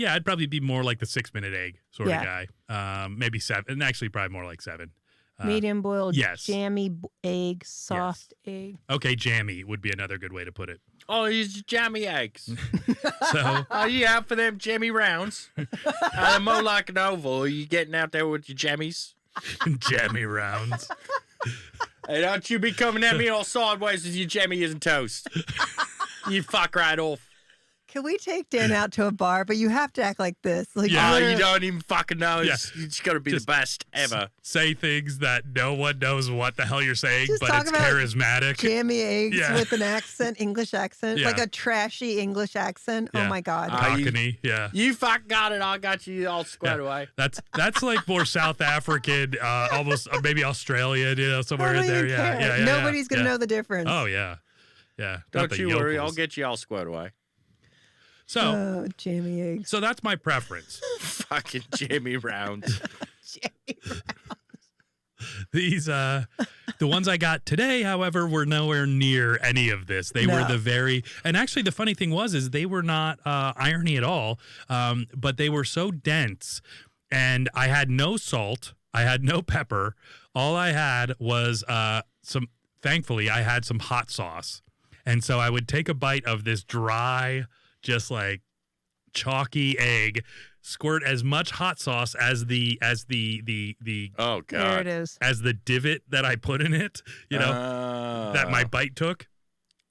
I'd probably be more like the 6-minute egg sort of guy. Maybe 7, and actually probably more like 7. Medium boiled, yes. jammy egg, soft egg. Okay, jammy would be another good way to put it. Oh, these jammy eggs. So, are you out for them jammy rounds? They're more like an oval. Are you getting out there with your jammies? jammy rounds. Hey, don't you be coming at me all sideways with your jammies and toast. You fuck right off. Can we take Dan out to a bar? But you have to act like this. Like, you don't even fucking know. Yeah. It's got to be the best ever. Say things that no one knows what the hell you're saying, Just but talk it's about charismatic. Jammy eggs with an accent, English accent, Yeah. like a trashy English accent. Yeah. Oh my God. Cockney, yeah. You fuck got it. I got you all squared away. That's like more South African, almost maybe Australian, somewhere I in don't there. even care. Yeah. Nobody's gonna know the difference. Oh yeah. Not Don't the you worry. yokels. I'll get you all squared away. So, Oh, jammy eggs. so that's my preference. Fucking Jamie rounds. Jammy. These, the ones I got today, however, were nowhere near any of this. They were and actually the funny thing is they were not irony at all, but they were so dense, and I had no salt, I had no pepper. All I had was thankfully, I had some hot sauce, and so I would take a bite of this dry, just like chalky egg, squirt as much hot sauce as the Oh God. There it is. as the divot that I put in it, that my bite took.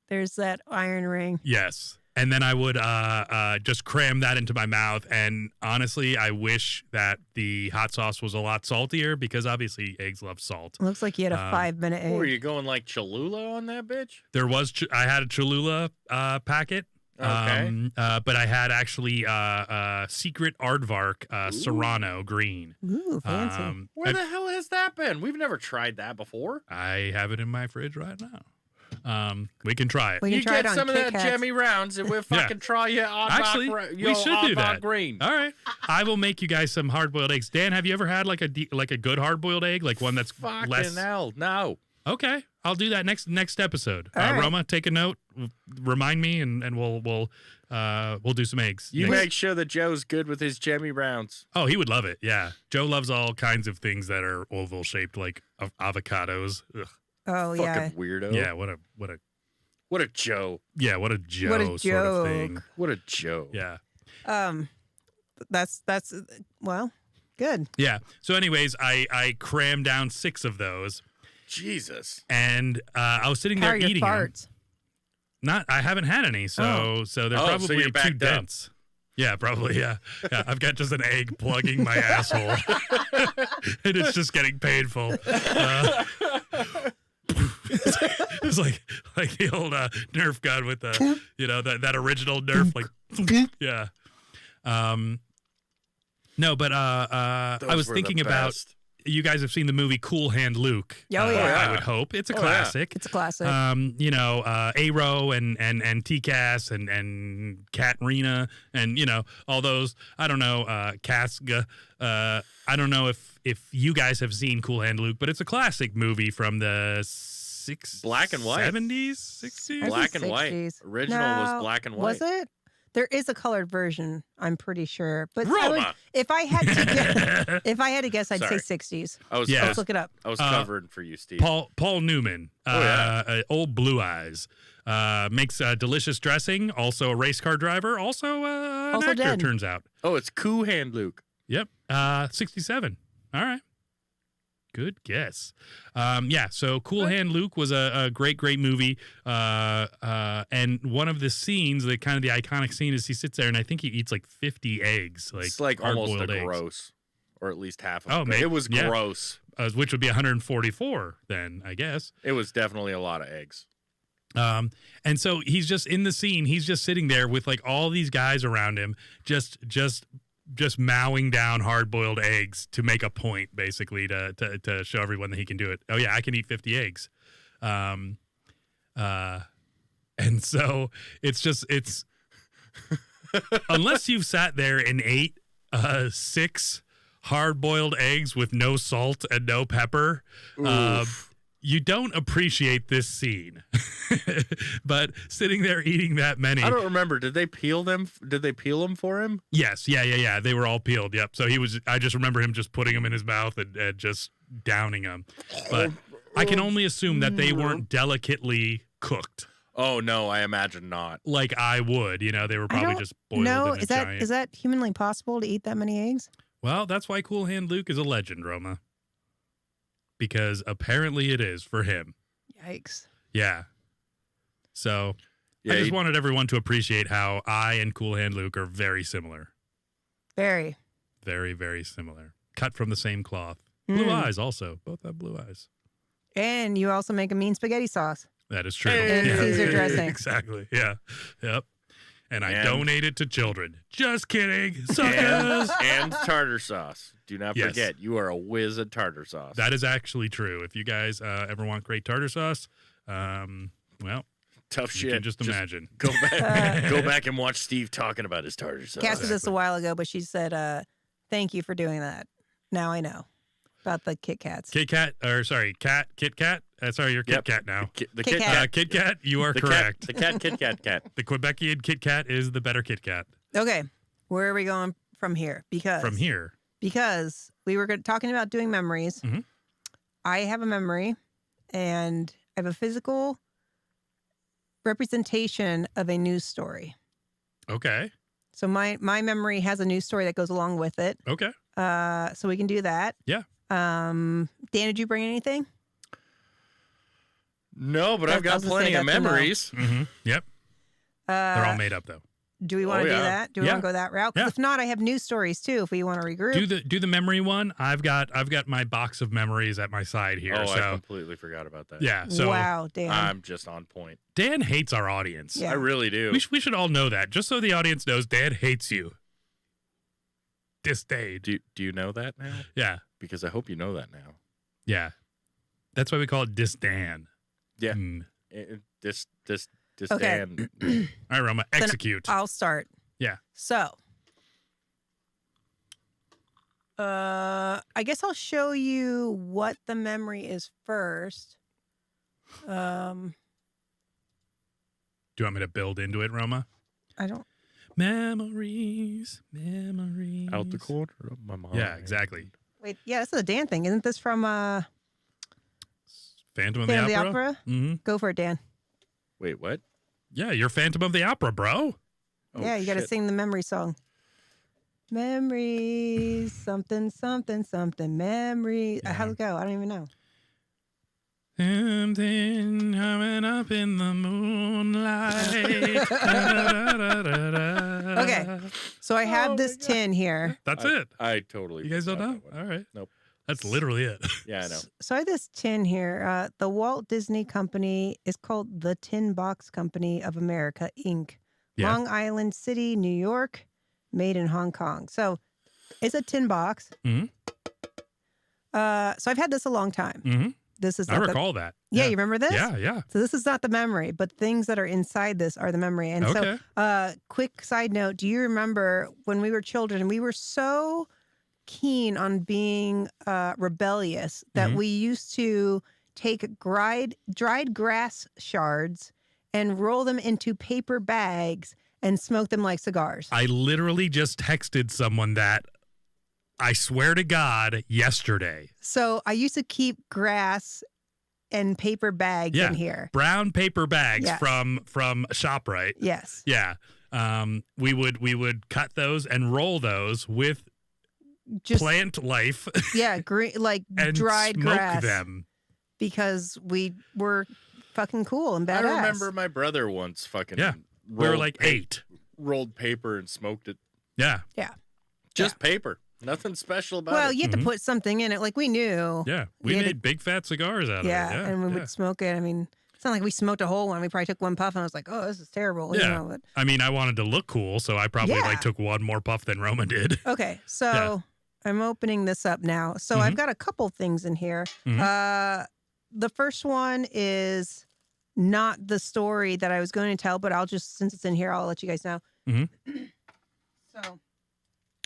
There's that iron ring. Yes. And then I would just cram that into my mouth. And honestly, I wish that the hot sauce was a lot saltier because obviously eggs love salt. Looks like you had a 5-minute egg. Were you going like Cholula on that bitch? I had a Cholula packet. Okay. But I had actually Secret Aardvark Serrano green. Ooh, fancy. Where the hell has that been? We've never tried that before. I have it in my fridge right now. We can try it. We can You try get it on some of Kit that Kats. Jemmy Rounds, and we'll fucking try you on Actually, we should do that. Green. All right, I will make you guys some hard-boiled eggs. Dan, have you ever had like a good hard-boiled egg, like one that's Fucking less? hell, no. Okay, I'll do that next episode. All right. Roma, take a note, remind me, and we'll do some eggs. You next- make sure that Joe's good with his Jemmy Rounds. Oh, he would love it. Yeah, Joe loves all kinds of things that are oval shaped, like avocados. Ugh. Oh, yeah. Fucking weirdo. Yeah, what a What a Joe. yeah, what a Joe What a sort of thing. joke. What a Joe. Yeah. That's well, good. Yeah. So, anyways, I crammed down 6 of those, Jesus. and I was sitting How there are your eating them. farts? I haven't had any, so they're Oh, so probably you're too backed up. dense. Yeah, probably. Yeah. I've got just an egg plugging my asshole, and it's just getting painful. It's like the old Nerf gun with the that original Nerf, like yeah. No, but I was thinking about, you guys have seen the movie Cool Hand Luke. Oh, yeah. I would hope it's a Oh, yeah. classic. It's a classic. Aero and T-Cass and Katrina and all those. I don't know, Casga. I don't know if you guys have seen Cool Hand Luke, but it's a classic movie from the Black and white. 70s, 60s. I Black think and white. 60s. Original was black and white. Was it? There is a colored version, I'm pretty sure. But Roma. if I had to guess, I'd Sorry. say 60s. Yeah. Let's look it up. I was covering for you, Steve. Paul Newman, yeah. Old Blue Eyes, makes delicious dressing. Also a race car driver. Also an Also actor. dead. Turns out. Oh, it's Cool Hand Luke. Yep. 67. All right. Good guess. So Cool Hand Luke was a great movie. And one of the scenes, the kind of the iconic scene, is he sits there and I think he eats like 50 eggs. It's like almost a hard-boiled eggs. gross, or at least half of Oh, it. maybe. It was Yeah. gross. Which would be 144 then, I guess. It was definitely a lot of eggs. And so he's just in the scene. He's just sitting there with like all these guys around him, just mowing down hard-boiled eggs to make a point, basically to show everyone that he can do it. Oh yeah, I can eat 50 eggs. And so it's unless you've sat there and ate 6 hard-boiled eggs with no salt and no pepper, you don't appreciate this scene. But sitting there eating that many. I don't remember. Did they peel them? Did they peel them for him? Yes. Yeah. They were all peeled. Yep. So I just remember him just putting them in his mouth and just downing them. But I can only assume that they weren't delicately cooked Oh no, I imagine not. like I would. They were probably just boiled No, in a is that giant. is that humanly possible to eat that many eggs? Well, that's why Cool Hand Luke is a legend, Roma. Because apparently it is for him. Yikes. Yeah. So Yeah, I just he- wanted everyone to appreciate how I and Cool Hand Luke are very similar. Very. Very, very similar. Cut from the same cloth. Blue eyes also. Both have blue eyes. And you also make a mean spaghetti sauce. That is true. And Caesar dressing. Exactly. Yeah. Yep. And I And- donate it to children. Just kidding. Suckers. and tartar sauce. Do not Yes. forget, you are a whiz at tartar sauce. That is actually true. If you guys ever want great tartar sauce, well, Tough you shit. can just imagine. Go back, go back and watch Steve talking about his tartar sauce. Cass did this a while ago, but she said, thank you for doing that. Now I know about the Kit Kats. Kit Kat, Kit Kat. Sorry, you're Kit Yep. Kat now. The Kit Kit Kat. Kat. Kit Kat, you are The correct. Cat, the cat, Kit Kat, cat. The Quebecian Kit Kat is the better Kit Kat. Okay, where are we going from here? From here. Because we were talking about doing memories. Mhm. I have a memory, and I have a physical representation of a news story. Okay. So my memory has a news story that goes along with it. Okay. So we can do that. Yeah. Dan, did you bring anything? No, but I I've got was gonna say plenty of that's a no. memories. Mm-hmm. Yep. They're all Uh, made up though. Do we want to do yeah. that? Do we want to go that route? 'Cause Yeah. if not, I have news stories too. If we want to regroup. Do the memory one. I've got my box of memories at my side here. Oh, so I completely forgot about that. yeah. So Wow, Dan. I'm just on point. Dan hates our audience. Yeah. I really do. We should all know that, just so the audience knows Dan hates you. Disdain. Do you know that now? Yeah. Because I hope you know that now. Yeah. That's why we call it Disdan. Yeah. Mm. This Okay. Dan. All right, Roma, execute. I'll start. Yeah. So, I guess I'll show you what the memory is first. Do you want me to build into it, Roma? I don't. Memories. Out the corner of my mind. Yeah, exactly. Wait, yeah, this is a Dan thing. Isn't this from Phantom of Phantom the of the Opera? Opera? Mm-hmm. Go for it, Dan. Wait, what? Yeah, you're Phantom of the Opera, bro. Oh, Yeah, you got to shit. sing the memory song. Memories, something, something, something, memory. Yeah. How's it go? I don't even know. Something coming up in the moonlight. Da-da-da-da-da. Okay, so I have Oh this my God. tin here. That's I, it. I totally. You guys don't forgot know? that one. All right. Nope. That's literally it. Yeah, I know. So I have this tin here. The Walt Disney Company is called the Tin Box Company of America, Inc. Yeah. Long Island City, New York, made in Hong Kong. So it's a tin box. Mhm. So I've had this a long time. Mm-hmm. This is I not the- recall that. yeah, you remember this? Yeah, yeah. So this is not the memory, but things that are inside this are the memory. And Okay. so, quick side note: do you remember when we were children? We were so keen on being rebellious that Mhm. we used to take dried grass shards and roll them into paper bags and smoke them like cigars. I literally just texted someone that, I swear to God, yesterday. So I used to keep grass and paper bags Yeah. in here. Brown paper bags Yes. from ShopRite. Yes. Yeah. We would cut those and roll those with Just plant life yeah, green like and dried smoke grass them. because we were fucking cool and I badass. remember my brother once fucking. Yeah. We were rolled like pa- 8. Rolled paper and smoked it. Yeah. Just paper. Nothing special about Well, it. you had Mhm. to put something in it. Like we knew. Yeah. We Yeah, made big fat cigars out Yeah, of it. Yeah. and we yeah. would smoke it. I mean, it's not like we smoked a whole one. We probably took one puff and I was like, oh, this is terrible. You Yeah. know, but, I mean, I wanted to look cool, so I probably Yeah. like took one more puff than Roma did. okay, so I'm opening this up now. So I've got a couple things in here. Mhm. The first one is not the story that I was going to tell, but I'll just, since it's in here, I'll let you guys know. Mhm. So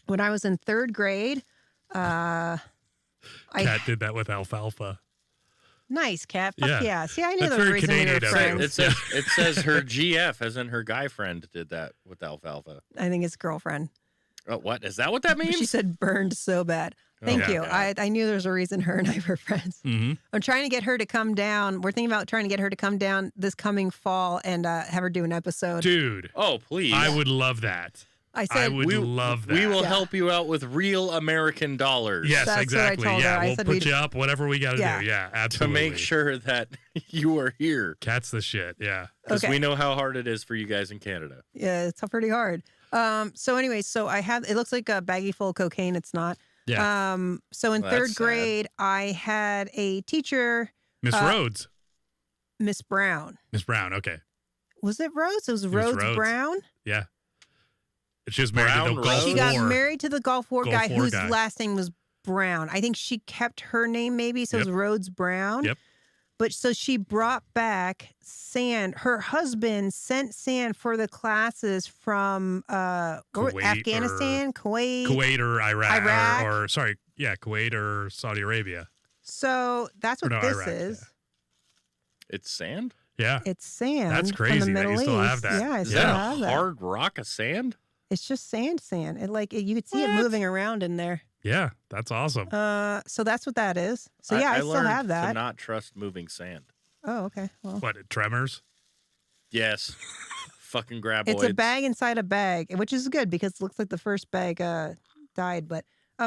when I was in third grade, I Kat did that with alfalfa. nice cat. Fuck Yeah. yeah. See, I knew That's there was a very reason we were Canadian of you. friends. It says her GF, as in her guy friend, did that with alfalfa. I think it's girlfriend. Oh, what is that? What that means? She said burned so bad. Thank Oh, you. God. I knew there was a reason her and I were friends. Mm-hmm. I'm trying to get her to come down. We're thinking about trying to get her to come down this coming fall and have her do an episode. Dude, Oh, please. I would love that. I I said, would love that. We will Yeah. help you out with real American dollars. Yes, That's what I exactly. told her. Yeah, I we'll said put we'd- you up, whatever we got to Yeah. do. Yeah, To absolutely. make sure that you are here. Cat's the shit. Yeah. Because Okay. we know how hard it is for you guys in Canada. yeah, it's pretty hard. So anyway, so I have, it looks like a baggie full of cocaine. It's not. Yeah. So in Well, third that's sad. grade, I had a teacher, Miss Rhodes. Miss Brown. Miss Brown. Okay. Was it Rhodes? It was was Rhodes Rhodes. Brown. Yeah. She was married to Brown the Gulf She Rhodes? got War. married to the Gulf War Gulf guy War whose guy. last name was Brown. I think she kept her name maybe, so it was Yep. Rhodes Brown. Yep. But so she brought back sand. Her husband sent sand for the classes from Kuwait Afghanistan, Kuwait. Kuwait or Iraq. Iraq. Or sorry. Yeah, Kuwait or Saudi Arabia. So that's Or what no, this Iraq, is. It's sand? Yeah. It's sand. That's from crazy the that Middle you still have East. that. Yeah, I Is still that have a that. hard rock of sand? It's just sand. You could see it What? moving around in there. Yeah. That's awesome. So that's what that is. So yeah, I still learned have to that. not trust moving sand. Oh, okay. Well, What, tremors? Yes. Fucking graboids. it's a bag inside a bag, which is good because it looks like the first bag died. But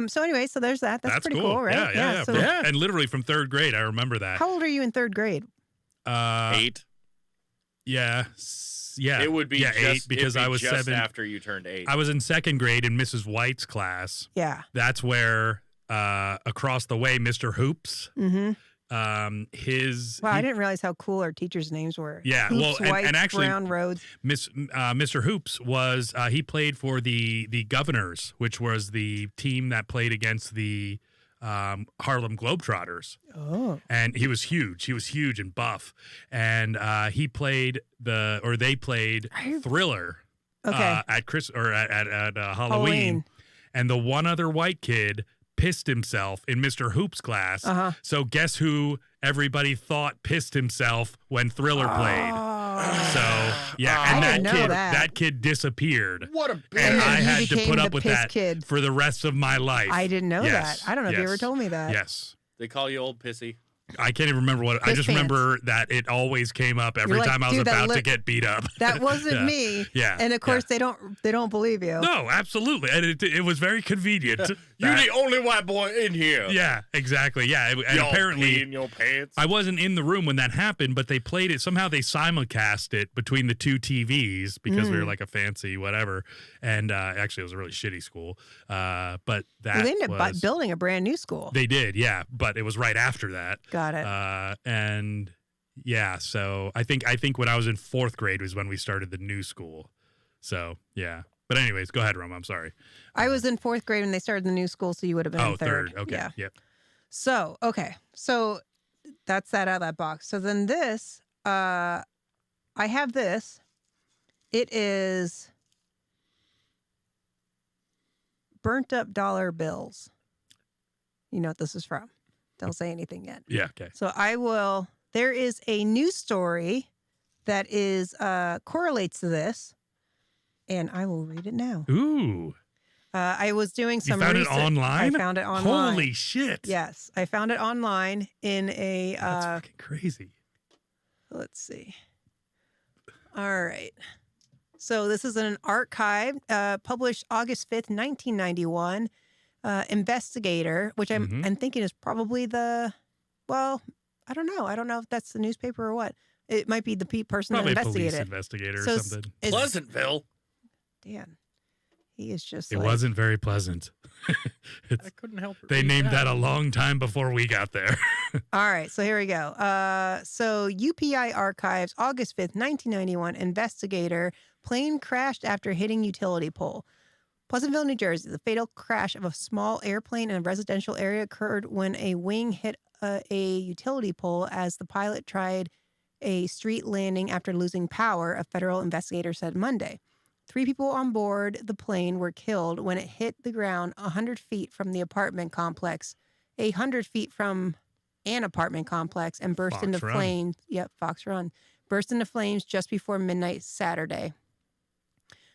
so anyway, so there's that. That's pretty cool, right? Yeah. So Yeah. And literally from third grade, I remember that. how old are you in third grade? 8. Yeah. Yeah. It would be yeah, just, 8 because it'd be I was just 7. after you turned 8. I was in 2nd grade in Mrs. White's class. Yeah. That's where across the way, Mr. Hoops. Mm-hmm. Wow, I didn't realize how cool our teachers' names were. Yeah, Hoops, well, White, and actually, Brown, Rhodes. Mr. Hoops was he played for the Governors, which was the team that played against the Harlem Globetrotters. Oh. And he was huge. He was huge and buff, and they played Thriller. Okay. At Halloween, and the one other white kid pissed himself in Mr. Hoops' class. Uh-huh. So guess who everybody thought pissed himself when Thriller played? So yeah, and I didn't know that kid disappeared. What a And And I you had to became put the up with piss that kid. for the rest of my life. I didn't know Yes, that. I don't know if you ever yes, told me that. Yes. They call you old pissy. I can't even remember what. I Piss just pants. remember that it always came up every like, time I was "Dude, that about to lit- get beat up. That wasn't Yeah. me. Yeah. And of course they don't believe you. No, absolutely, and it was very convenient. You're that- the only white boy in here. Yeah, exactly. Yeah, and Y'all apparently pee in your pants. I wasn't in the room when that happened, but they played it. Somehow they simulcast it between the two TVs because we were like a fancy whatever. And actually, it was a really shitty school. But that Well, they ended up was, building a brand new school. They did, yeah. But it was right after that. Got it. And yeah, so I think when I was in 4th grade was when we started the new school. So yeah. But anyways, go ahead, Roma. I'm sorry. I was in 4th grade when they started the new school, so you would have been in 3rd. Okay. Yeah. Yep. So, okay. So that's that out of that box. So then this, I have this. It is burnt up dollar bills. You know what this is from. Don't say anything yet. Yeah. Okay. So there is a news story that is correlates to this, and I will read it now. Ooh. I was doing some You found research. it online? I found it online. Holy shit. Yes, I found it online in a. That's fucking crazy. Let's see. All right. So this is an archive published August 5th, 1991. Investigator, which I'm thinking is probably I don't know. I don't know if that's the newspaper or what. It might be the person Probably that a police investigated. investigator So or it's- something. Pleasantville. Dan, he is just It like, wasn't very pleasant. I couldn't help it. They named that a long time before we got there. All right, so here we go. So UPI Archives, August 5th, 1991, investigator, plane crashed after hitting utility pole. Pleasantville, New Jersey, the fatal crash of a small airplane in a residential area occurred when a wing hit a utility pole as the pilot tried a street landing after losing power, a federal investigator said Monday. 3 people on board the plane were killed when it hit the ground 100 feet from the apartment complex, 100 feet from an apartment complex, and burst Fox into Run. flames. Yep, Fox Run. Burst into flames just before midnight Saturday.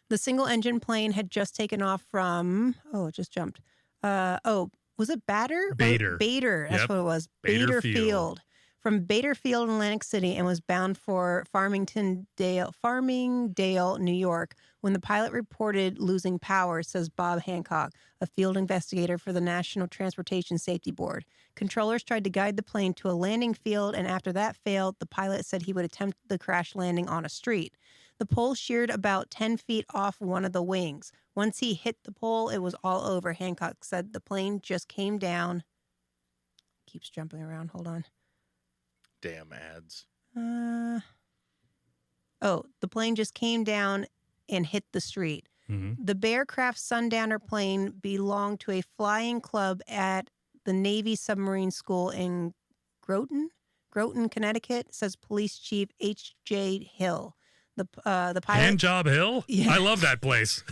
The single-engine plane had just taken off from, it just jumped. Was it Bader? Bader. Bader, that's Yep. what it was. Bader Bader Field. Field. From Bader Field in Atlantic City and was bound for Farmingdale, New York, when the pilot reported losing power, says Bob Hancock, a field investigator for the National Transportation Safety Board. Controllers tried to guide the plane to a landing field, and after that failed, the pilot said he would attempt the crash landing on a street. The pole sheared about 10 feet off one of the wings. Once he hit the pole, it was all over. Hancock said the plane just came down. Keeps jumping around. Hold on. Damn ads. The plane just came down and hit the street. Mm-hmm. The Bearcraft Sundowner plane belonged to a flying club at the Navy Submarine School in Groton, Connecticut, says Police Chief H.J. Hill. The pilot. Handjob Hill? Yeah. I love that place.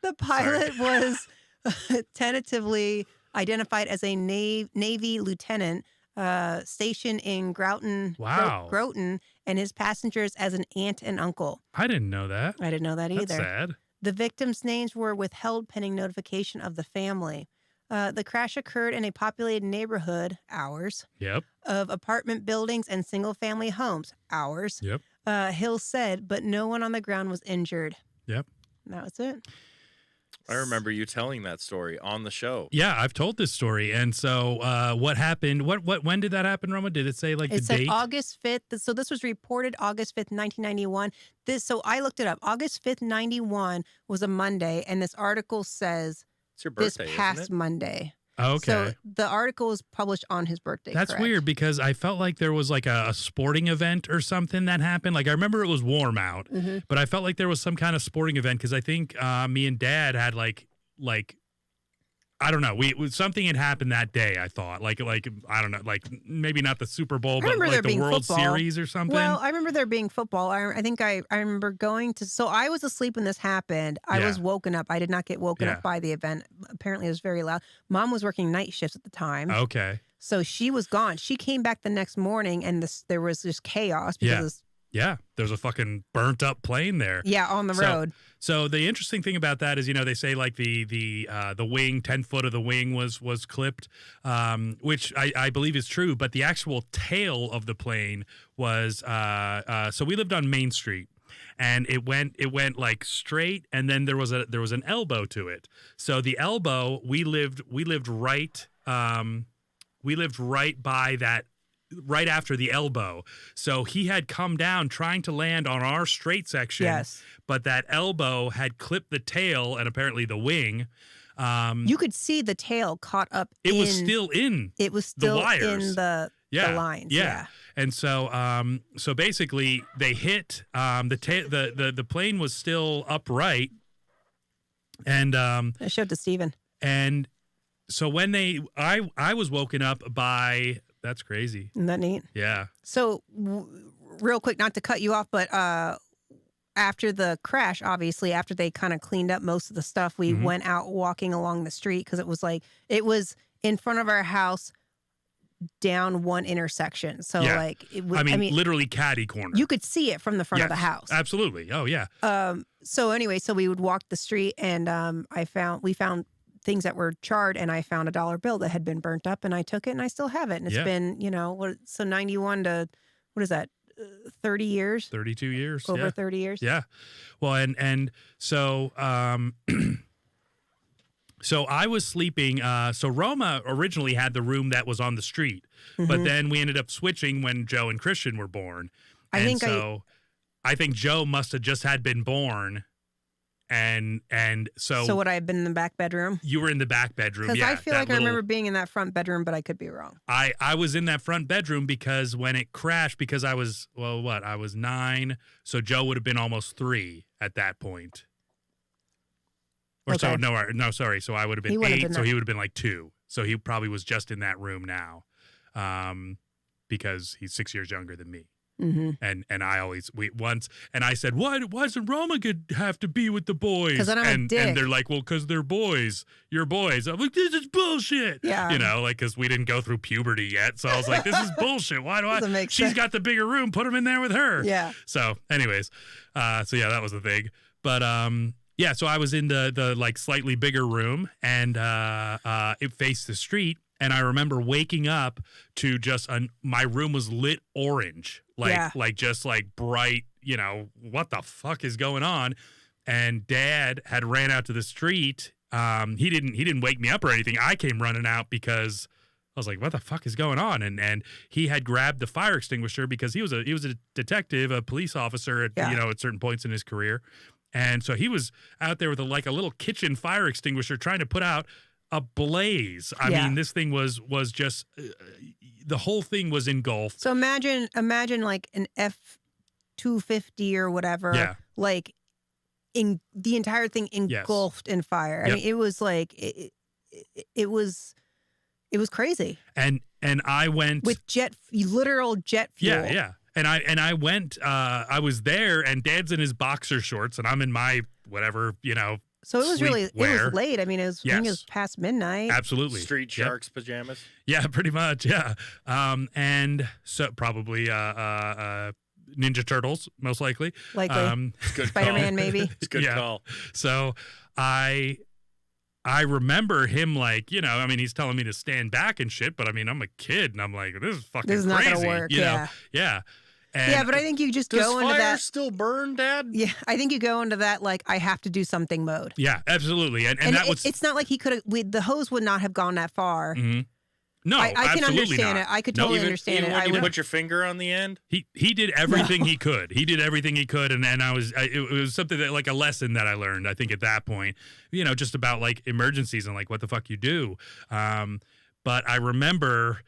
The pilot was tentatively identified as a Navy lieutenant stationed in Groton, Wow. Groton, and his passengers as an aunt and uncle. I didn't know that. I didn't know that either. That's sad. The victims' names were withheld pending notification of the family. The crash occurred in a populated neighborhood, ours, Yep. of apartment buildings and single-family homes, ours. Yep. Hill said, but no one on the ground was injured. Yep. And that was it. I remember you telling that story on the show. Yeah, I've told this story. And so what happened? When did that happen, Roma? Did it say like the It said date? August 5th. So this was reported August 5th, 1991. So I looked it up. August 5th, 91 was a Monday. And this article says It's your this birthday, past isn't it? Monday. Okay. So the article was published on his birthday. That's correct? weird because I felt like there was like a sporting event or something that happened. Like I remember it was warm out, but I felt like there was some kind of sporting event because I think me and Dad had like I don't know. Something had happened that day. I thought like I don't know, like maybe not the Super Bowl, but remember there like the being World football. Series or something. Well, I remember there being football. I think I remember going to. So I was asleep when this happened. I was woken up. I did not get woken up by the event. Apparently, it was very loud. Mom was working night shifts at the time. Okay. So she was gone. She came back the next morning, and there was just chaos because Yeah, there's a fucking burnt up plane there. on the road. So the interesting thing about that is, they say like the wing, 10 foot of the wing was clipped, which I believe is true. But the actual tail of the plane was so we lived on Main Street. And it went like straight, and then there was an elbow to it. So the elbow, we lived right by that, right after the elbow. So he had come down trying to land on our straight section. Yes. But that elbow had clipped the tail and apparently the wing. You could see the tail caught up. It was still in. It was still the wires. in the lines. Yeah. And so so basically they hit the plane was still upright. And I showed to Steven. And so when I was woken up by, that's crazy. Isn't that neat? Yeah. So real quick, not to cut you off, but after the crash, obviously, after they kind of cleaned up most of the stuff, we went out walking along the street because it was in front of our house down one intersection. So it was, I mean, literally catty corner. You could see it from the front of the house. Absolutely. Oh yeah. So anyway, so we would walk the street and we found things that were charred, and I found a dollar bill that had been burnt up, and I took it and I still have it. And it's been, 91 to, what is that? 30 years, 32 years, over 30 years. Yeah. Well, and so, so I was sleeping. So Roma originally had the room that was on the street, but then we ended up switching when Joe and Christian were born. I think Joe must have just had been born. And so would I have been in the back bedroom? You were in the back bedroom. Because yeah, I feel like I remember being in that front bedroom, but I could be wrong. I was in that front bedroom because when it crashed, because I was, I was 9. So Joe would have been almost 3 at that point. Or okay. Sorry. So I would have been 8. So he would have been like 2. So he probably was just in that room now, because he's 6 years younger than me. Mm-hmm. And I always and I said, why doesn't Roma have to be with the boys? Because I'm a dick. And they're like, well, because they're boys. You're boys. I'm like, this is bullshit. Yeah. Because we didn't go through puberty yet. So I was like, this is bullshit. Why do Doesn't make She's sense. got the bigger room. Put him in there with her. Yeah. So anyways, that was the thing. But yeah. So I was in the like slightly bigger room, and it faced the street. And I remember waking up to just my room was lit orange, just like bright, what the fuck is going on? And Dad had ran out to the street. He didn't wake me up or anything. I came running out because I was like, what the fuck is going on? And he had grabbed the fire extinguisher because he was a detective, a police officer at certain points in his career. And so he was out there with a little kitchen fire extinguisher trying to put out a blaze. I mean, this thing was just the whole thing was engulfed. So imagine like an F-250 or whatever, like in the entire thing engulfed in fire. I mean, it was like it was crazy. And I went with literal jet fuel. Yeah. And I went. I was there, and Dad's in his boxer shorts, and I'm in my whatever So it was sleepwear. it was late. I mean, I think it was past midnight. Absolutely. Street Sharks pajamas. Yeah, pretty much. Yeah. And so probably Ninja Turtles, most likely. Likely. Good Spider-Man, call. maybe. It's a good call. So I remember him he's telling me to stand back and shit, but I mean, I'm a kid and I'm like, this is fucking This is crazy. not gonna work. Yeah. And Yeah, but I think you just Does go into fire that. still burn, Dad? Yeah, I think you go into that like I have to do something mode. yeah, absolutely. And And that was it's not like he could have. The hose would not have gone that far. Mhm. No, I can absolutely understand not. it. I could No, totally Even, understand even it. when I you would. put your finger on the end? He did everything he could. He did everything he could, and it was something that like a lesson that I learned. I think at that point, just about like emergencies and like what the fuck you do. But I remember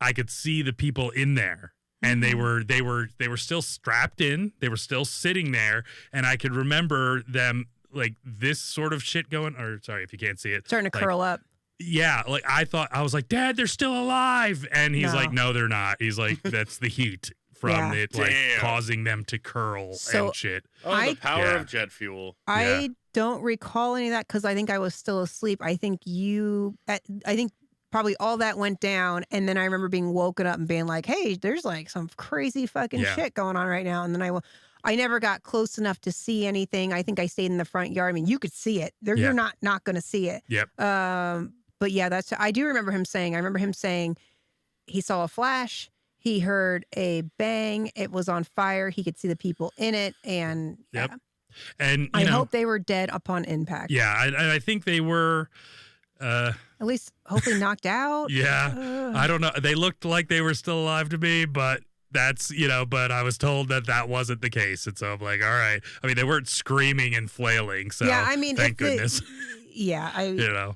I could see the people in there, and they were still strapped in. They were still sitting there, and I could remember them like this sort of shit going. Or sorry if you can't see it, starting to like, curl up. yeah, like I was like, Dad, they're still alive. And he's No. like, no, they're not. He's like, that's the heat from Yeah. it, like Damn. causing them to curl So- and shit. Oh, I- the power Yeah. of jet fuel. I don't recall any of that because I think I was still asleep. I think probably all that went down, and then I remember being woken up and being like, "Hey, there's like some crazy fucking Yeah. shit going on right now." And then I never got close enough to see anything. I think I stayed in the front yard. I mean, you could see it. Yeah. You're not going to see it. Yep. But yeah, I do remember him saying. I remember him saying he saw a flash. He heard a bang. It was on fire. He could see the people in it, and Yep. yeah. And I hope they were dead upon impact. yeah, I think they were. At least hopefully knocked out. Yeah, Ugh. I don't know. They looked like they were still alive to me, but that's but I was told that wasn't the case, and so I'm like, all right. I mean, they weren't screaming and flailing, so Yeah, I mean, thank if goodness. Yeah,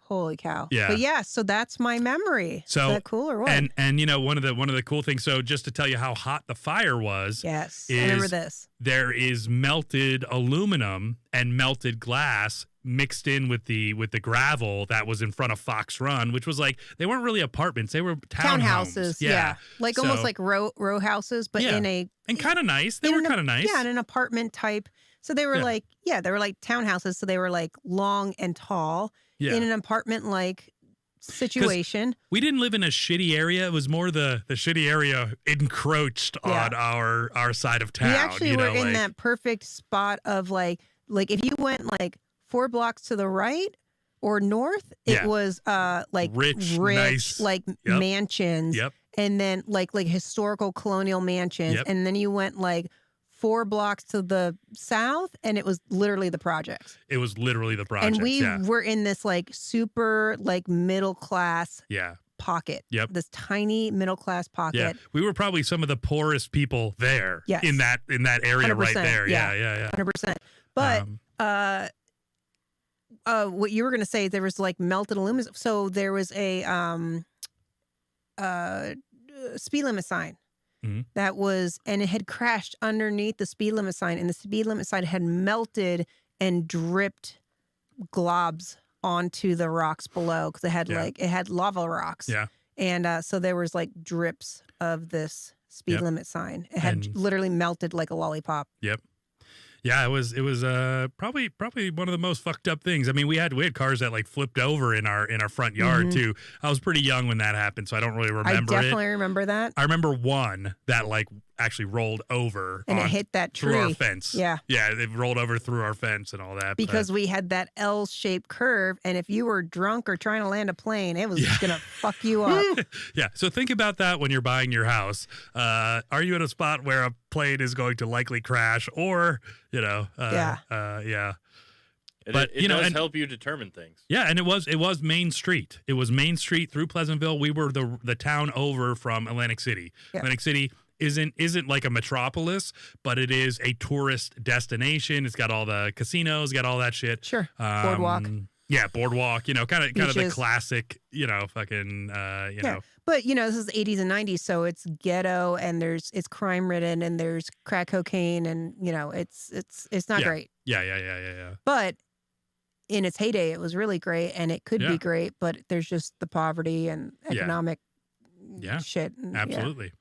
holy cow. Yeah. But yeah, so that's my memory. So- Is that cool or what? And one of the cool things. So just to tell you how hot the fire was. yes, I remember is- this. There is melted aluminum and melted glass mixed in with the gravel that was in front of Fox Run, which was like they weren't really apartments, they were townhomes. Townhouses, yeah. Like almost So- like row houses, but Yeah. in a and kind of nice. They were kind of nice. Yeah, in an apartment type. So they were Yeah. they were like townhouses. So they were like long and tall Yeah. in an apartment like situation. We didn't live in a shitty area. It was more the shitty area encroached Yeah. on our side of town. We actually you were know, in like- that perfect spot of like if you went like 4 blocks to the right or north, it Yeah. was like Rich, nice. like Yep. mansions. Yep. And then like historical colonial mansions. Yep. And then you went like 4 blocks to the south and it was literally the projects. It was literally the project. And we yeah. were in this like super like middle class Yeah. pocket. Yep. This tiny middle class pocket. Yeah. We were probably some of the poorest people there. Yes. In that area right 100%, there. yeah. Yeah. 100%. But what you were going to say, there was like melted aluminum. So there was a speed limit sign Mhm. that was, and it had crashed underneath the speed limit sign, and the speed limit sign had melted and dripped globs onto the rocks below because it had lava rocks. Yeah. And so there was like drips of this speed Yep. limit sign. It had And- literally melted like a lollipop. Yep. Yeah, it was probably one of the most fucked up things. I mean, we had cars that like flipped over in our front yard Mhm. too. I was pretty young when that happened, so I don't really remember I definitely it. remember that. I remember one that like actually rolled over And it hit that through our tree. fence. Yeah. Yeah, it rolled over through our fence and all that. but- Because we had that L-shaped curve, and if you were drunk or trying to land a plane, it was Yeah. gonna fuck you up. yeah, so think about that when you're buying your house. Are you at a spot where a plane is going to likely crash, or yeah. But, It you know, does and- help you determine things. Yeah, and it was Main Street. It was Main Street through Pleasantville. We were the town over from Atlantic City. Yeah. Atlantic City isn't like a metropolis, but it is a tourist destination. It's got all the casinos, got all that shit. Sure. Boardwalk. Yeah, boardwalk. Kind of the Beaches. classic. Fucking. Yeah. But this is 80s and 90s, so it's ghetto and it's crime ridden and there's crack cocaine and it's not Yeah. great. Yeah. But in its heyday, it was really great and it could Yeah. be great, but there's just the poverty and Yeah. economic Yeah. shit. And, yeah. Absolutely.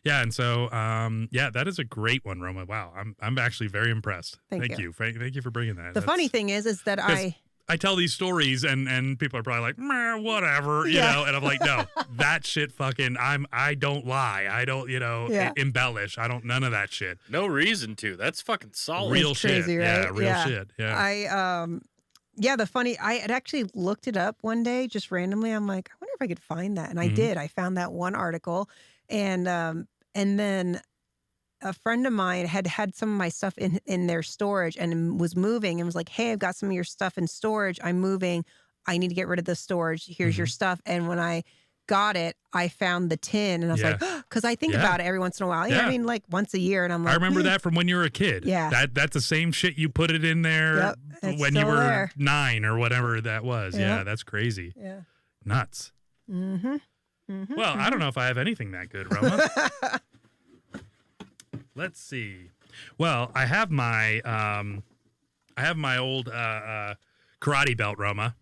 Yeah, and so that is a great one, Roma. Wow, I'm actually very impressed. Thank you. Thank you for bringing that. The funny thing is that 'cause I tell these stories and people are probably like, "Meh, whatever, you Yeah. know, and I'm like, no, that shit fucking, I don't lie. I don't, Yeah. embellish. I don't, none of that shit. No reason to. That's fucking solid. Real It's shit. crazy, Yeah, right? real Yeah. shit. Yeah. I had actually looked it up one day just randomly. I'm like, I wonder if I could find that. And I Mhm. did. I found that one article. And then a friend of mine had some of my stuff in their storage and was moving and was like, "Hey, I've got some of your stuff in storage. I'm moving. I need to get rid of the storage. Here's your stuff." And when I got it, I found the tin and I was like, because I think about it every once in a while. I mean, like once a year, and I'm like, I remember that from when you were a kid. Yeah. That's the same shit you put it in there when you were there. 9 or whatever that was. Yep. Yeah, that's crazy. Yeah. Nuts. Mm-hmm. Well, I don't know if I have anything that good, Roma. Let's see. Well, I have my old karate belt, Roma.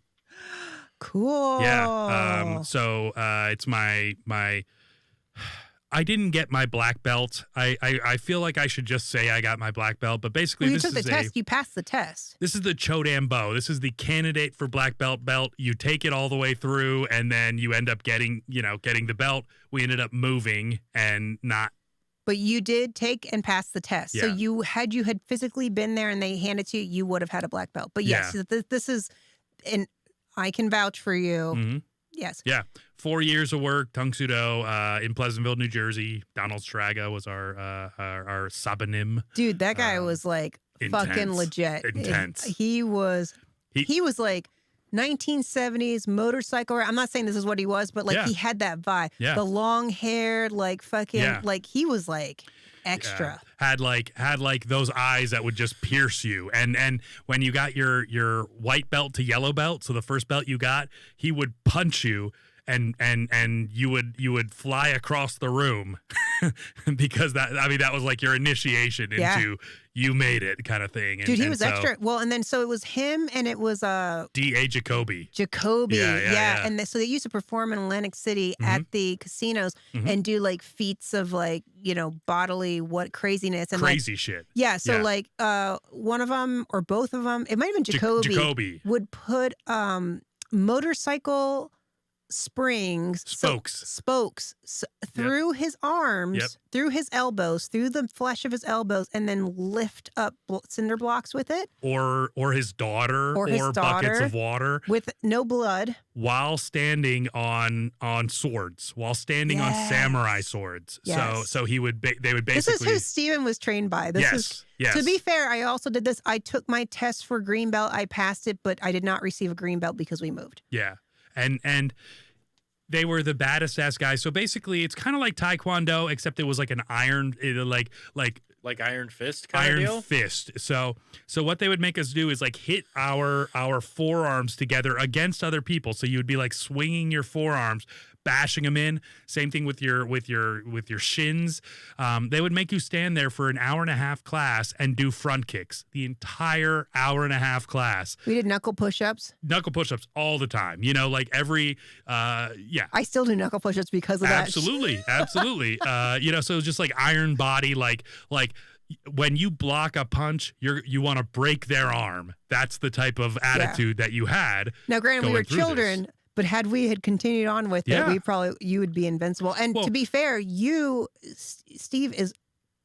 Cool. Yeah. So it's my I didn't get my black belt. I feel like I should just say I got my black belt, but basically Well, you this took is the test. You passed the test. This is the Chodambo. This is the candidate for black belt. You take it all the way through, and then you end up getting the belt. We ended up moving and not. But you did take and pass the test. So Yeah. you had physically been there and they handed to you, you would have had a black belt. But yes, this is, and I can vouch for you. Mm-hmm. Yes. Yeah. 4 years of work, Tung Sudo, in Pleasantville, New Jersey. Donald Straga was our sabanim. Dude, that guy was like fucking intense. legit. Intense. He was like 1970s motorcycle. I'm not saying this is what he was, but like he had that vibe. Yeah. The long hair, like fucking, like he was like extra. Had like those eyes that would just pierce you. And when you got your white belt to yellow belt, so the first belt you got, he would punch you and you would fly across the room because that was like your initiation into you made it kind of thing. And, dude, he was extra. Well, and then so it was him and it was D.A. Jacoby. Yeah. And so they used to perform in Atlantic City at the casinos and do like feats of like, bodily craziness and crazy shit. Yeah. So like one of them or both of them, it might have been Jacoby would put motorcycle spokes through his arms, through his elbows, through the flesh of his elbows, and then lift up cinder blocks with it, or his daughter, or buckets of water with no blood, while standing on swords, while standing on samurai swords. Yes. So they would basically. This is who Steven was trained by. Yes. To be fair, I also did this. I took my test for green belt. I passed it, but I did not receive a green belt because we moved. Yeah. And they were the baddest ass guys. So basically, it's kind of like Taekwondo, except it was like an iron, like Iron Fist kind of deal? Iron Fist. So what they would make us do is like hit our forearms together against other people. So you would be like swinging your forearms, bashing them in. Same thing with your shins. They would make you stand there for an hour and a half class and do front kicks the entire hour and a half class. We did knuckle push-ups. Knuckle push-ups all the time. Like every I still do knuckle push-ups because of that. Absolutely. So just like iron body, like when you block a punch, you want to break their arm. That's the type of attitude that you had. Now, granted, we were children. But had we continued on with it, you would be invincible. And to be fair, Steve is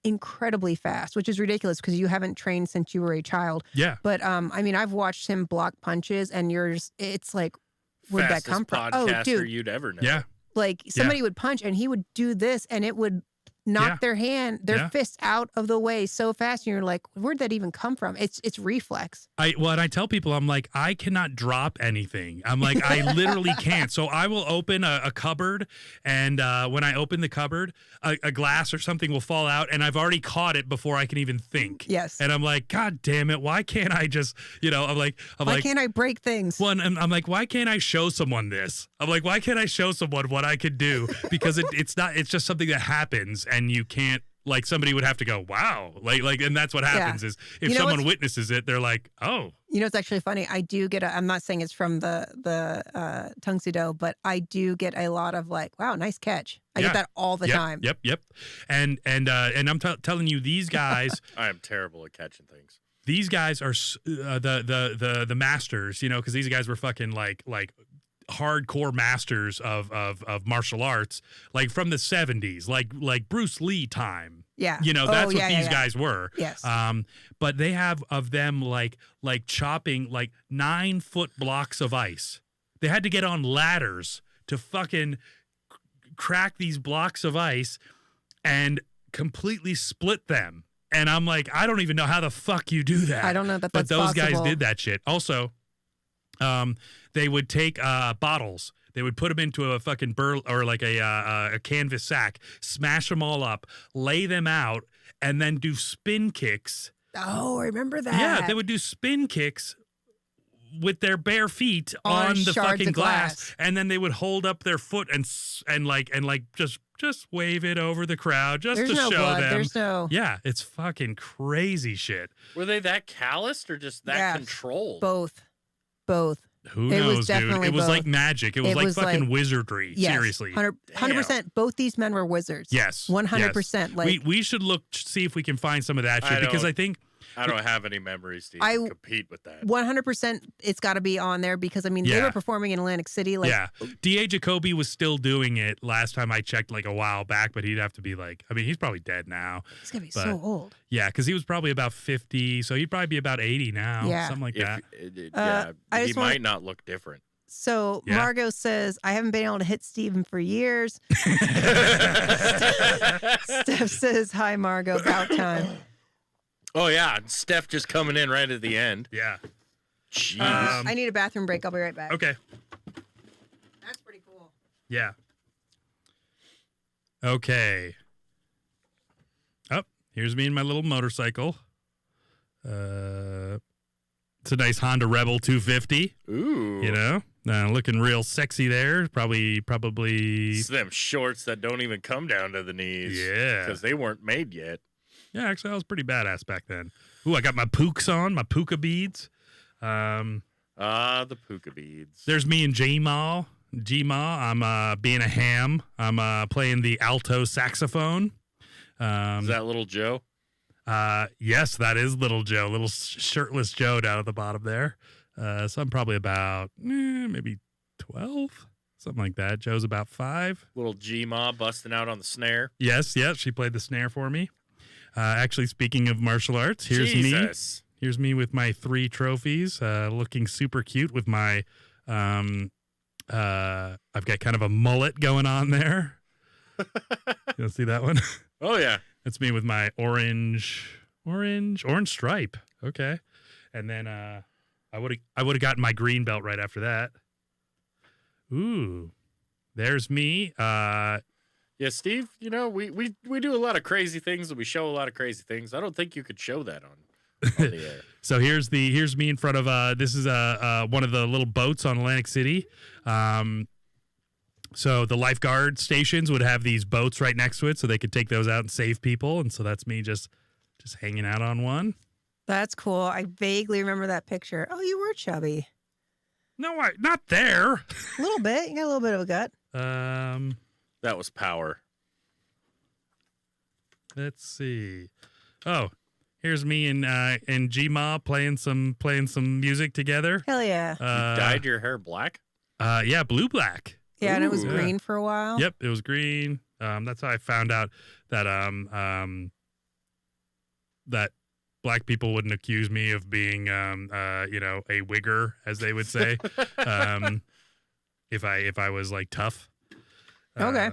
incredibly fast, which is ridiculous because you haven't trained since you were a child. Yeah. But I've watched him block punches, and it's like, where'd that come from? Oh, dude, you'd ever know. Yeah. Like somebody would punch, and he would do this, and it would knock their fist out of the way so fast, and you're like, where'd that even come from? It's reflex. And I tell people, I'm like, I cannot drop anything. I'm like, I literally can't. So I will open a cupboard, and when I open the cupboard, a glass or something will fall out, and I've already caught it before I can even think. Yes. And I'm like, God damn it, why can't I just, why can't I break things? I'm like, why can't I show someone this? I'm like, why can't I show someone what I could do? Because it's just something that happens, and you can't, like, somebody would have to go, wow. Like, and that's what happens is if someone witnesses it, they're like, oh. It's actually funny. I do get I'm not saying it's from the Tung Sudo, but I do get a lot of like, wow, nice catch. I get that all the time. Yep. And I'm telling you, these guys. I am terrible at catching things. These guys are the masters, because these guys were fucking like hardcore masters of martial arts, like from the 70s, like Bruce Lee time. Yeah. That's what these guys were. Yes. But they have of them like chopping like 9-foot blocks of ice. They had to get on ladders to fucking crack these blocks of ice and completely split them. And I'm like, I don't even know how the fuck you do that. I don't know that but that's those guys possible. did that shit. Also, they would take bottles. They would put them into a fucking or like a canvas sack, smash them all up, lay them out, and then do spin kicks. Oh, I remember that. Yeah, they would do spin kicks with their bare feet on the shards fucking of glass. and then they would hold up their foot and just wave it over the crowd just There's to no show blood. them. There's no Yeah, it's fucking crazy shit. Were they that calloused or just that Yeah, controlled? both. Who It was knows, dude? definitely It was both. like magic. It was It like was fucking like- wizardry. Yes, Seriously. 100%. Both these men were wizards. Yes. 100%. Yes. Like we should see if we can find some of that shit because I think I don't have any memories to I- even compete with that. 100%, it's got to be on there because I mean they Yeah. were performing in Atlantic City. Like, yeah, D.A. Jacoby was still doing it last time I checked, like a while back, but he'd have to be like, I mean, he's probably dead now. he's gonna be But- so old. Yeah, because he was probably about 50, so he'd probably be about 80 now, Yeah. something like that. Yeah, I he just wanna- might not look different. So Yeah. Margot says, I haven't been able to hit Steven for years. Steph says, hi, Margot, about time. Oh yeah, and Steph just coming in right at the end. Yeah. Jeez. I need a bathroom break. I'll be right back. Okay. That's pretty cool. Yeah. Okay. Oh, here's me and my little motorcycle. It's a nice Honda Rebel 250. Ooh. You know, looking real sexy there. Probably. It's them shorts that don't even come down to the knees. Yeah. Because they weren't made yet. Yeah, actually, I was pretty badass back then. Ooh, I got my pooks on, my puka beads. The puka beads. There's me and G-Ma. I'm being a ham. I'm playing the alto saxophone. Is that little Joe? Yes, that is little Joe, little shirtless Joe down at the bottom there. So I'm probably about maybe 12, something like that. Joe's about 5. Little G-Ma busting out on the snare. Yes, she played the snare for me. Actually, speaking of martial arts, here's Jesus. me. Here's me with my 3 trophies, looking super cute with my, I've got kind of a mullet going on there. You see that one? Oh yeah. That's me with my orange stripe. Okay. And then, I would have gotten my green belt right after that. Ooh, there's me. Yeah, Steve, you know, we do a lot of crazy things and we show a lot of crazy things. I don't think you could show that on the air. So here's me in front of this is one of the little boats on Atlantic City. So the lifeguard stations would have these boats right next to it so they could take those out and save people, and so that's me just hanging out on one. That's cool. I vaguely remember that picture. Oh, you were chubby. No, not there. A little bit. You got a little bit of a gut. That was power. Let's see. Oh, here's me and G-Ma playing some music together. Hell yeah. You dyed your hair black? Yeah, blue-black. Yeah, and it was Ooh. green for a while. Yep, it was green. That's how I found out that that black people wouldn't accuse me of being a wigger, as they would say. If I was like tough. Okay.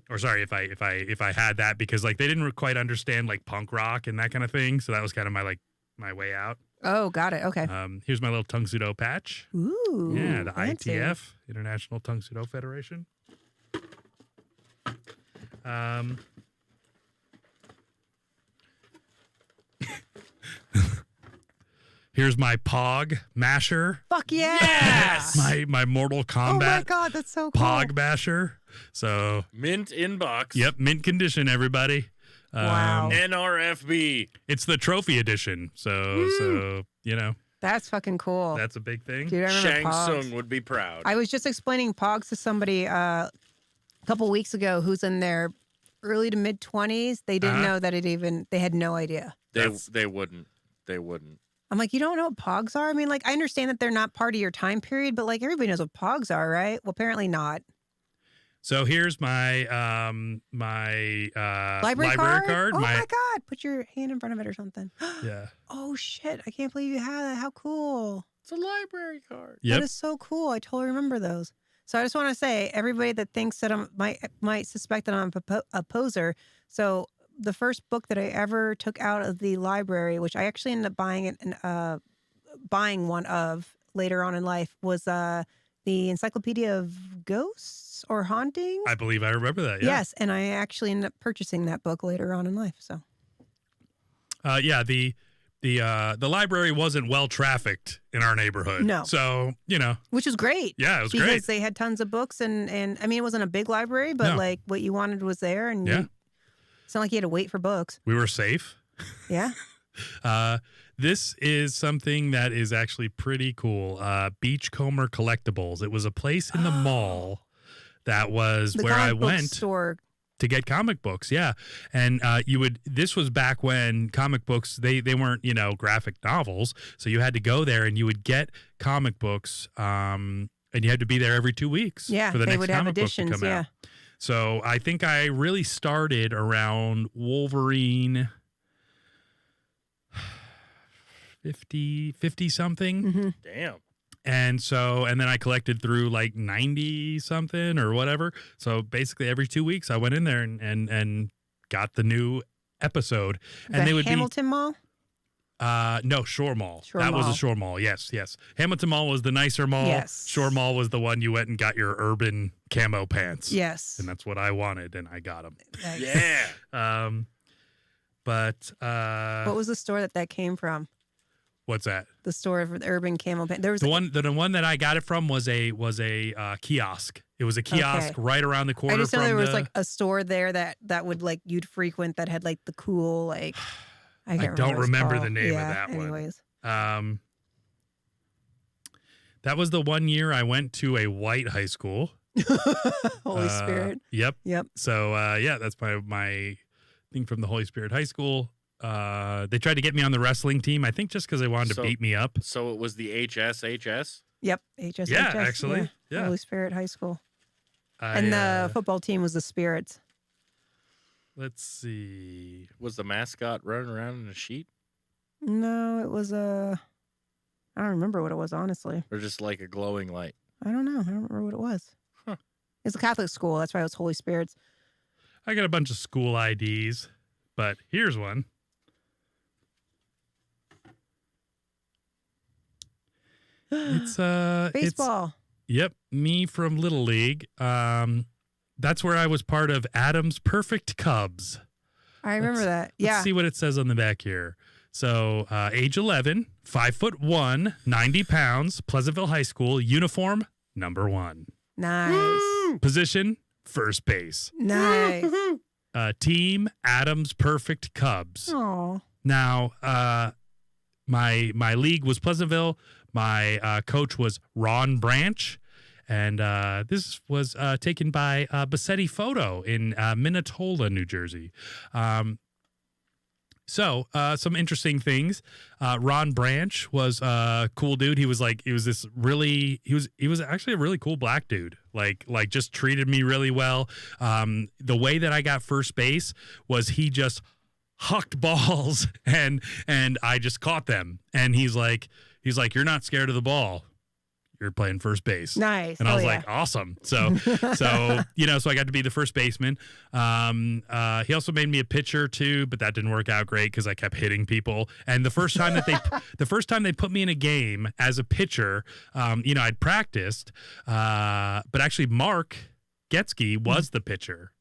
Or sorry, if I had that, because like they didn't quite understand like punk rock and that kind of thing, so that was kind of my way out. Oh, got it. Okay. Here's my little Tung Sudo patch. Ooh. Yeah, the fancy. ITF, International Tung Sudo Federation. Here's my Pog Masher. Fuck yeah. Yes! My Mortal Oh my Kombat God, that's so cool. Pog Masher. So, Mint inbox. yep, mint condition, everybody. Wow. NRFB. It's the trophy edition. So That's fucking cool. that's a big thing. Dude, I remember Shang Pogs. Tsung would be proud. I was just explaining Pogs to somebody a couple weeks ago who's in their early to mid 20s. They didn't know that they had no idea. They wouldn't. They wouldn't. I'm like, you don't know what Pogs are? I mean, like, I understand that they're not part of your time period, but like everybody knows what Pogs are, right? Well, apparently not. So here's my Library card? Oh my my God. Put your hand in front of it or something. yeah. Oh shit. I can't believe you have that. How cool. It's a library card. Yep. That is so cool. I totally remember those. So I just want to say, everybody that thinks that I might suspect that I'm a poser. So the first book that I ever took out of the library, which I actually ended up buying one of later on in life, was the Encyclopedia of Ghosts or Hauntings. I believe I remember that. Yeah. Yes, and I actually ended up purchasing that book later on in life. So, yeah, the library wasn't well trafficked in our neighborhood. No. So, which is great. Yeah, it was because great. they had tons of books and I mean, it wasn't a big library, but No. like what you wanted was there, and it's not like you had to wait for books. We were safe. Yeah. This is something that is actually pretty cool. Beachcomber Collectibles. It was a place in the mall that was The where I comic book went store. to get comic books. Yeah. And this was back when comic books, they weren't, graphic novels. So you had to go there and you would get comic books, and you had to be there every 2 weeks Yeah, for the they next would have comic book to editions. come Yeah. out. So I think I really started around Wolverine 50 something. Mm-hmm. Damn. And then I collected through like 90 something or whatever. So basically every 2 weeks I went in there and got the new episode. And they would Hamilton Mall. no, Shore Mall. Shore that was Mall. a Shore Mall. Yes. Hamilton Mall was the nicer mall. Yes. Shore Mall was the one you went and got your urban camo pants. Yes. And that's what I wanted, and I got them. Nice. Yeah. But What was the store that came from? what's that? The store of the Urban Camel Pen. There was The one that I got it from was a kiosk. It was a kiosk right around the corner. I just know from there was like a store there that would like you'd frequent that had like the cool like. I don't remember the called. name of Yeah, that one. anyways. That was the one year I went to a white high school. Holy Spirit. Yep. Yep. So that's my thing from the Holy Spirit High School. They tried to get me on the wrestling team. I think just because they wanted to beat me up. So it was the HSHS? Yep. HSHS. Yeah, actually. Yeah. Holy Spirit High School. And the football team was the Spirits. Let's see. Was the mascot running around in a sheet? No, it was I don't remember what it was, honestly. Or just like a glowing light? I don't know. I don't remember what it was. Huh. It's a Catholic school. That's why it was Holy Spirits. I got a bunch of school IDs, but here's one. It's Baseball. Yep, me from Little League. That's where I was part of Adam's Perfect Cubs. I remember that. Let's Yeah. see what it says on the back here. So, age 11, 5'1", 90 pounds, Pleasantville High School, uniform number 1. Nice. Position, first base. Nice. Team, Adam's Perfect Cubs. Oh. Now, my league was Pleasantville. My coach was Ron Branch. And this was taken by Bassetti Photo in Minnetonka, New Jersey. So some interesting things. Ron Branch was a cool dude. He was actually a really cool black dude. Like just treated me really well. The way that I got first base was he just hucked balls and I just caught them. And he's like, you're not scared of the ball. You're playing first base. Nice. And I was like, awesome. So so I got to be the first baseman. He also made me a pitcher too, but that didn't work out great because I kept hitting people. And the first time they put me in a game as a pitcher, I'd practiced, but actually Mark Getzky was the pitcher.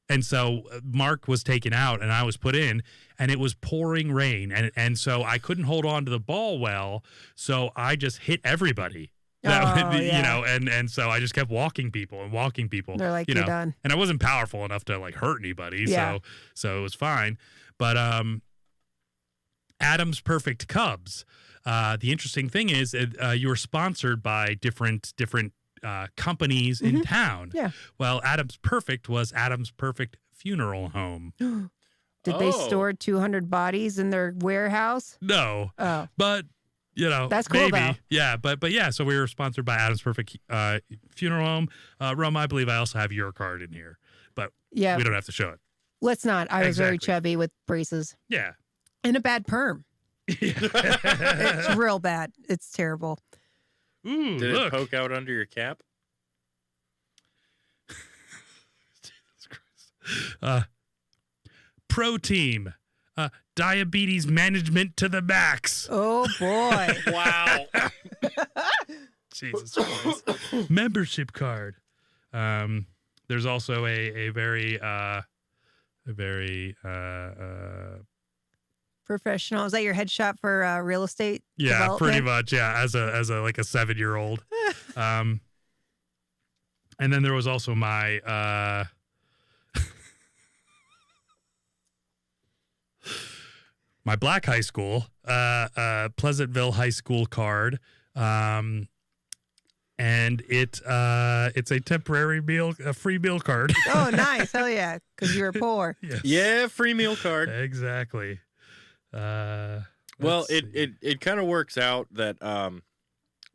And so Mark was taken out and I was put in, and it was pouring rain. And so I couldn't hold on to the ball well. So I just hit everybody, and so I just kept walking people. They're like, you're done. And I wasn't powerful enough to like hurt anybody. Yeah. So it was fine. But Adam's Perfect Cubs. The interesting thing is you were sponsored by different companies in town. Yeah. Well, Adam's Perfect was Adam's Perfect Funeral Home. Did they store 200 bodies in their warehouse? No. Oh. But, that's cool, maybe. though. Yeah, but yeah, so we were sponsored by Adam's Perfect Funeral Home. Rome, I believe I also have your card in here, but Yeah. we don't have to show it. Let's not. I was very Exactly. chubby with braces Yeah. and a bad perm. It's real bad. It's terrible. Ooh, Did look. it poke out under your cap? Jesus Christ. Pro Team. Diabetes management to the max. Oh boy. Wow. Jesus Christ. Membership card. There's also a very Professional. Is that your headshot for real estate? yeah, pretty development? much, yeah, as a like a 7-year-old. And then there was also my my black high school, Pleasantville High School card. And it's a temporary a free meal card. Oh, nice. Hell yeah. Because you were poor. Yes. Yeah, free meal card. Exactly. Well, let's see. it kind of works out that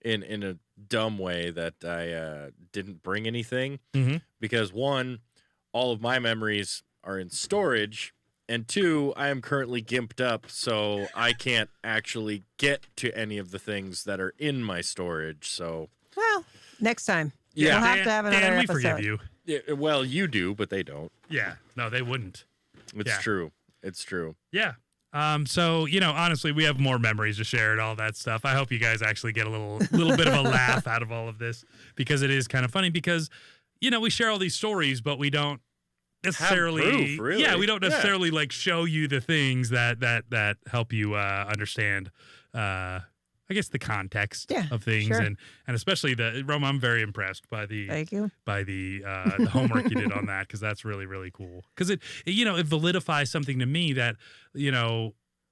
in a dumb way that I didn't bring anything Mhm. because one, all of my memories are in storage, and two, I am currently gimped up, so I can't actually get to any of the things that are in my storage. So Well, next time. Yeah. We'll have Dan, to have another Dan, we episode. forgive you. yeah, well, you do, but they don't. Yeah. No, they wouldn't. It's Yeah. true. It's true. Yeah. So, honestly, we have more memories to share and all that stuff. I hope you guys actually get a little bit of a laugh out of all of this because it is kind of funny because, we share all these stories, but we don't necessarily, proof, really. yeah, we don't Yeah. necessarily like show you the things that help you understand, I guess the context Yeah, of things sure. and especially Roma, I'm very impressed by the Thank you. the homework you did on that because that's really, really cool. Because it validifies something to me that,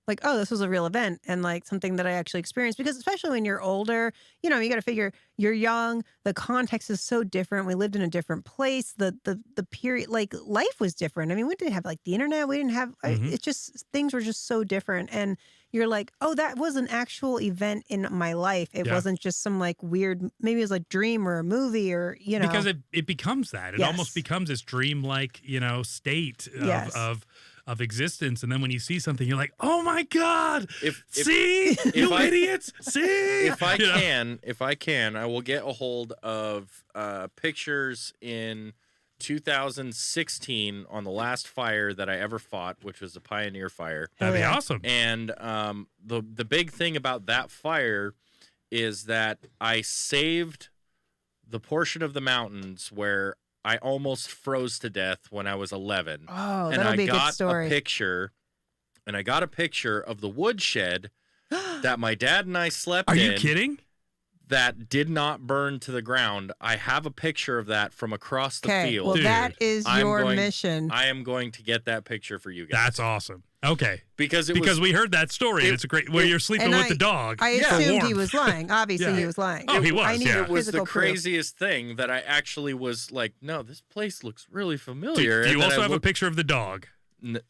Like, oh, this was a real event and like something that I actually experienced. Because especially when you're older, you got to figure you're young. The context is so different. We lived in a different place. The period, like life was different. I mean, we didn't have like the internet. We didn't have. Mhm. It's just things were just so different. And you're like, oh, that was an actual event in my life. It Yeah. wasn't just some like weird. Maybe it was a dream or a movie or because it becomes that. It Yes. almost becomes this dreamlike, state Yes. of existence. And then when you see something, you're like, oh my God, If see, you I- idiots, see. if I You know? can, I will get a hold of pictures in 2016 on the last fire that I ever fought, which was the Pioneer Fire. That'd be yeah. awesome. And the big thing about that fire is that I saved the portion of the mountains where I almost froze to death when I was 11. oh, And that'll I be a good got story. a picture, and I got a picture of the woodshed that my dad and I slept Are in. you kidding? That did not burn to the ground. I have a picture of that from across the Okay, field. well, Dude, that is I'm your going- mission. I am going to get that picture for you guys. That's awesome. Okay. because We heard that story. and it- it's a great where you're sleeping and with the dog. I for assumed he warmth. was lying. Obviously, Yeah. he was lying. Oh, he was, I need yeah. it was the physical proof. craziest thing that I actually was like, no, this place looks really Do, familiar. do you And then also I have a looked- picture of the dog?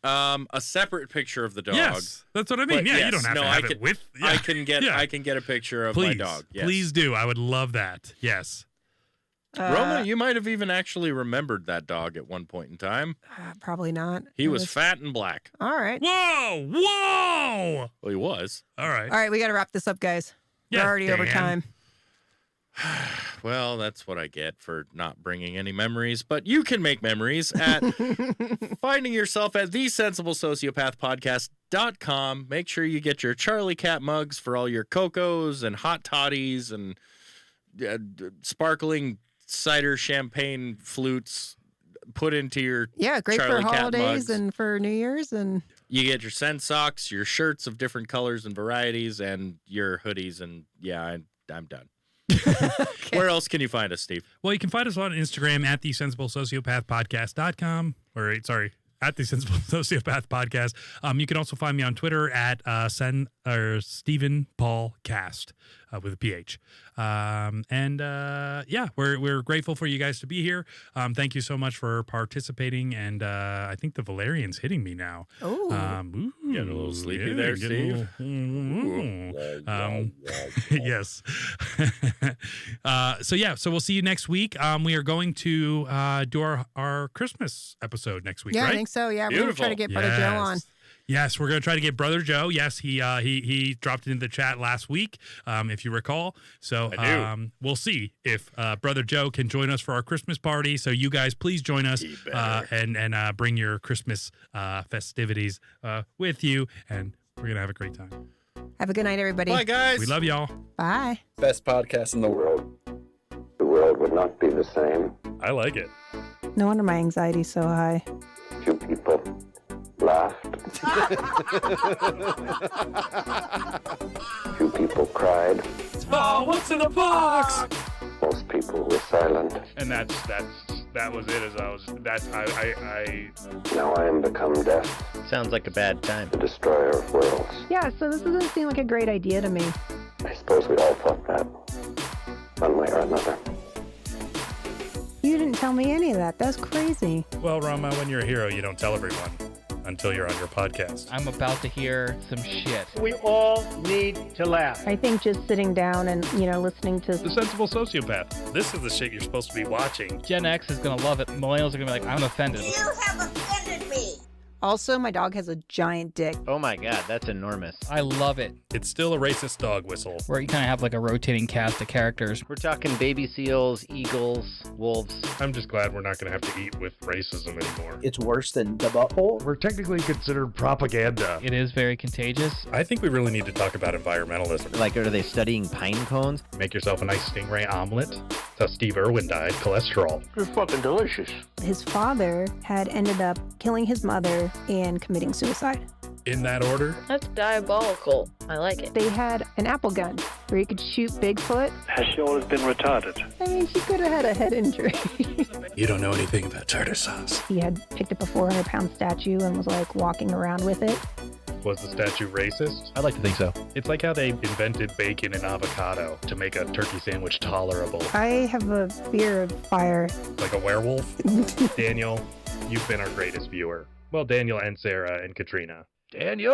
a separate picture of the dog. Yes, that's what I mean. But Yeah, you yes, don't have no, to I have it can- with. Yeah. I can get Yeah. I can get a picture of please, my dog. Yes. please do. I would love that. Yes. Roma, you might have even actually remembered that dog at one point in time. Probably not. He It was fat and black. All right. Whoa! Whoa! Well, he was. All right. All right, we got to wrap this up, guys. Yeah, We're already over Dan. time. Well, that's what I get for not bringing any memories. But you can make memories at finding yourself at thesensibleSociopathPodcast.com. Make sure you get your Charlie Cat mugs for all your cocos and hot toddies and sparkling cider champagne flutes put into your. Yeah, great Charlie for Cat holidays mugs. and for New Year's and You get your Sen socks, your shirts of different colors and varieties, and your hoodies. And yeah, I'm done. Where else can you find us, Steve? Well, you can find us on Instagram at thesensibleSociopathPodcast.com. Sorry, at the Sensible Sociopath Podcast. You can also find me on Twitter at Stephen Paul Cast with a PH. Yeah, we're grateful for you guys to be here. Thank you so much for participating. And I think the Valerian's hitting me now. oh, Getting a little sleepy there, getting yes. So we'll see you next week. We are going to do our Christmas episode next week, yeah, right? I think so. Yeah, we're gonna try to Beautiful. get Brother Joe on. Yes, we're going to try to get Brother Joe. Yes, he dropped into the chat last week, if you recall. So we'll see if Brother Joe can join us for our Christmas party. So you guys, please join us and bring your Christmas festivities with you, and we're going to have a great time. Have a good night, everybody. Bye, guys. We love y'all. Bye. Best podcast in the world. The world would not be the same. I like it. No wonder my anxiety's so high. Few people laughed. Few people cried. Oh, what's in the box? Most people were silent. And that was it. Now I am become death, Sounds like a bad time. the destroyer of worlds. Yeah, so this doesn't seem like a great idea to me. I suppose we all thought that, one way or another. You didn't tell me any of that. That's crazy. Well, Rama, when you're a hero, you don't tell everyone until you're on your podcast. I'm about to hear some shit. We all need to laugh. I think just sitting down and, listening to... The Sensible Sociopath. This is the shit you're supposed to be watching. Gen X is going to love it. Millennials are going to be like, I'm offended. You have offended me. Also, my dog has a giant dick. Oh my god, that's enormous. I love it. It's still a racist dog whistle. Where you kind of have like a rotating cast of characters. We're talking baby seals, eagles, wolves. I'm just glad we're not going to have to eat with racism anymore. It's worse than the butthole. We're technically considered propaganda. It is very contagious. I think we really need to talk about environmentalism. Like, are they studying pine cones? Make yourself a nice stingray omelet. That's how Steve Irwin died. Cholesterol. It's fucking delicious. His father had ended up killing his mother and committing suicide. In that order? That's diabolical. I like it. They had an apple gun where you could shoot Bigfoot. Has she always been retarded? I mean, she could have had a head injury. You don't know anything about tartar sauce. He had picked up a 400-pound statue and was like walking around with it. Was the statue racist? I'd like to think so. It's like how they invented bacon and avocado to make a turkey sandwich tolerable. I have a fear of fire. Like a werewolf? Daniel, you've been our greatest viewer. Well, Daniel and Sarah and Katrina. Daniel!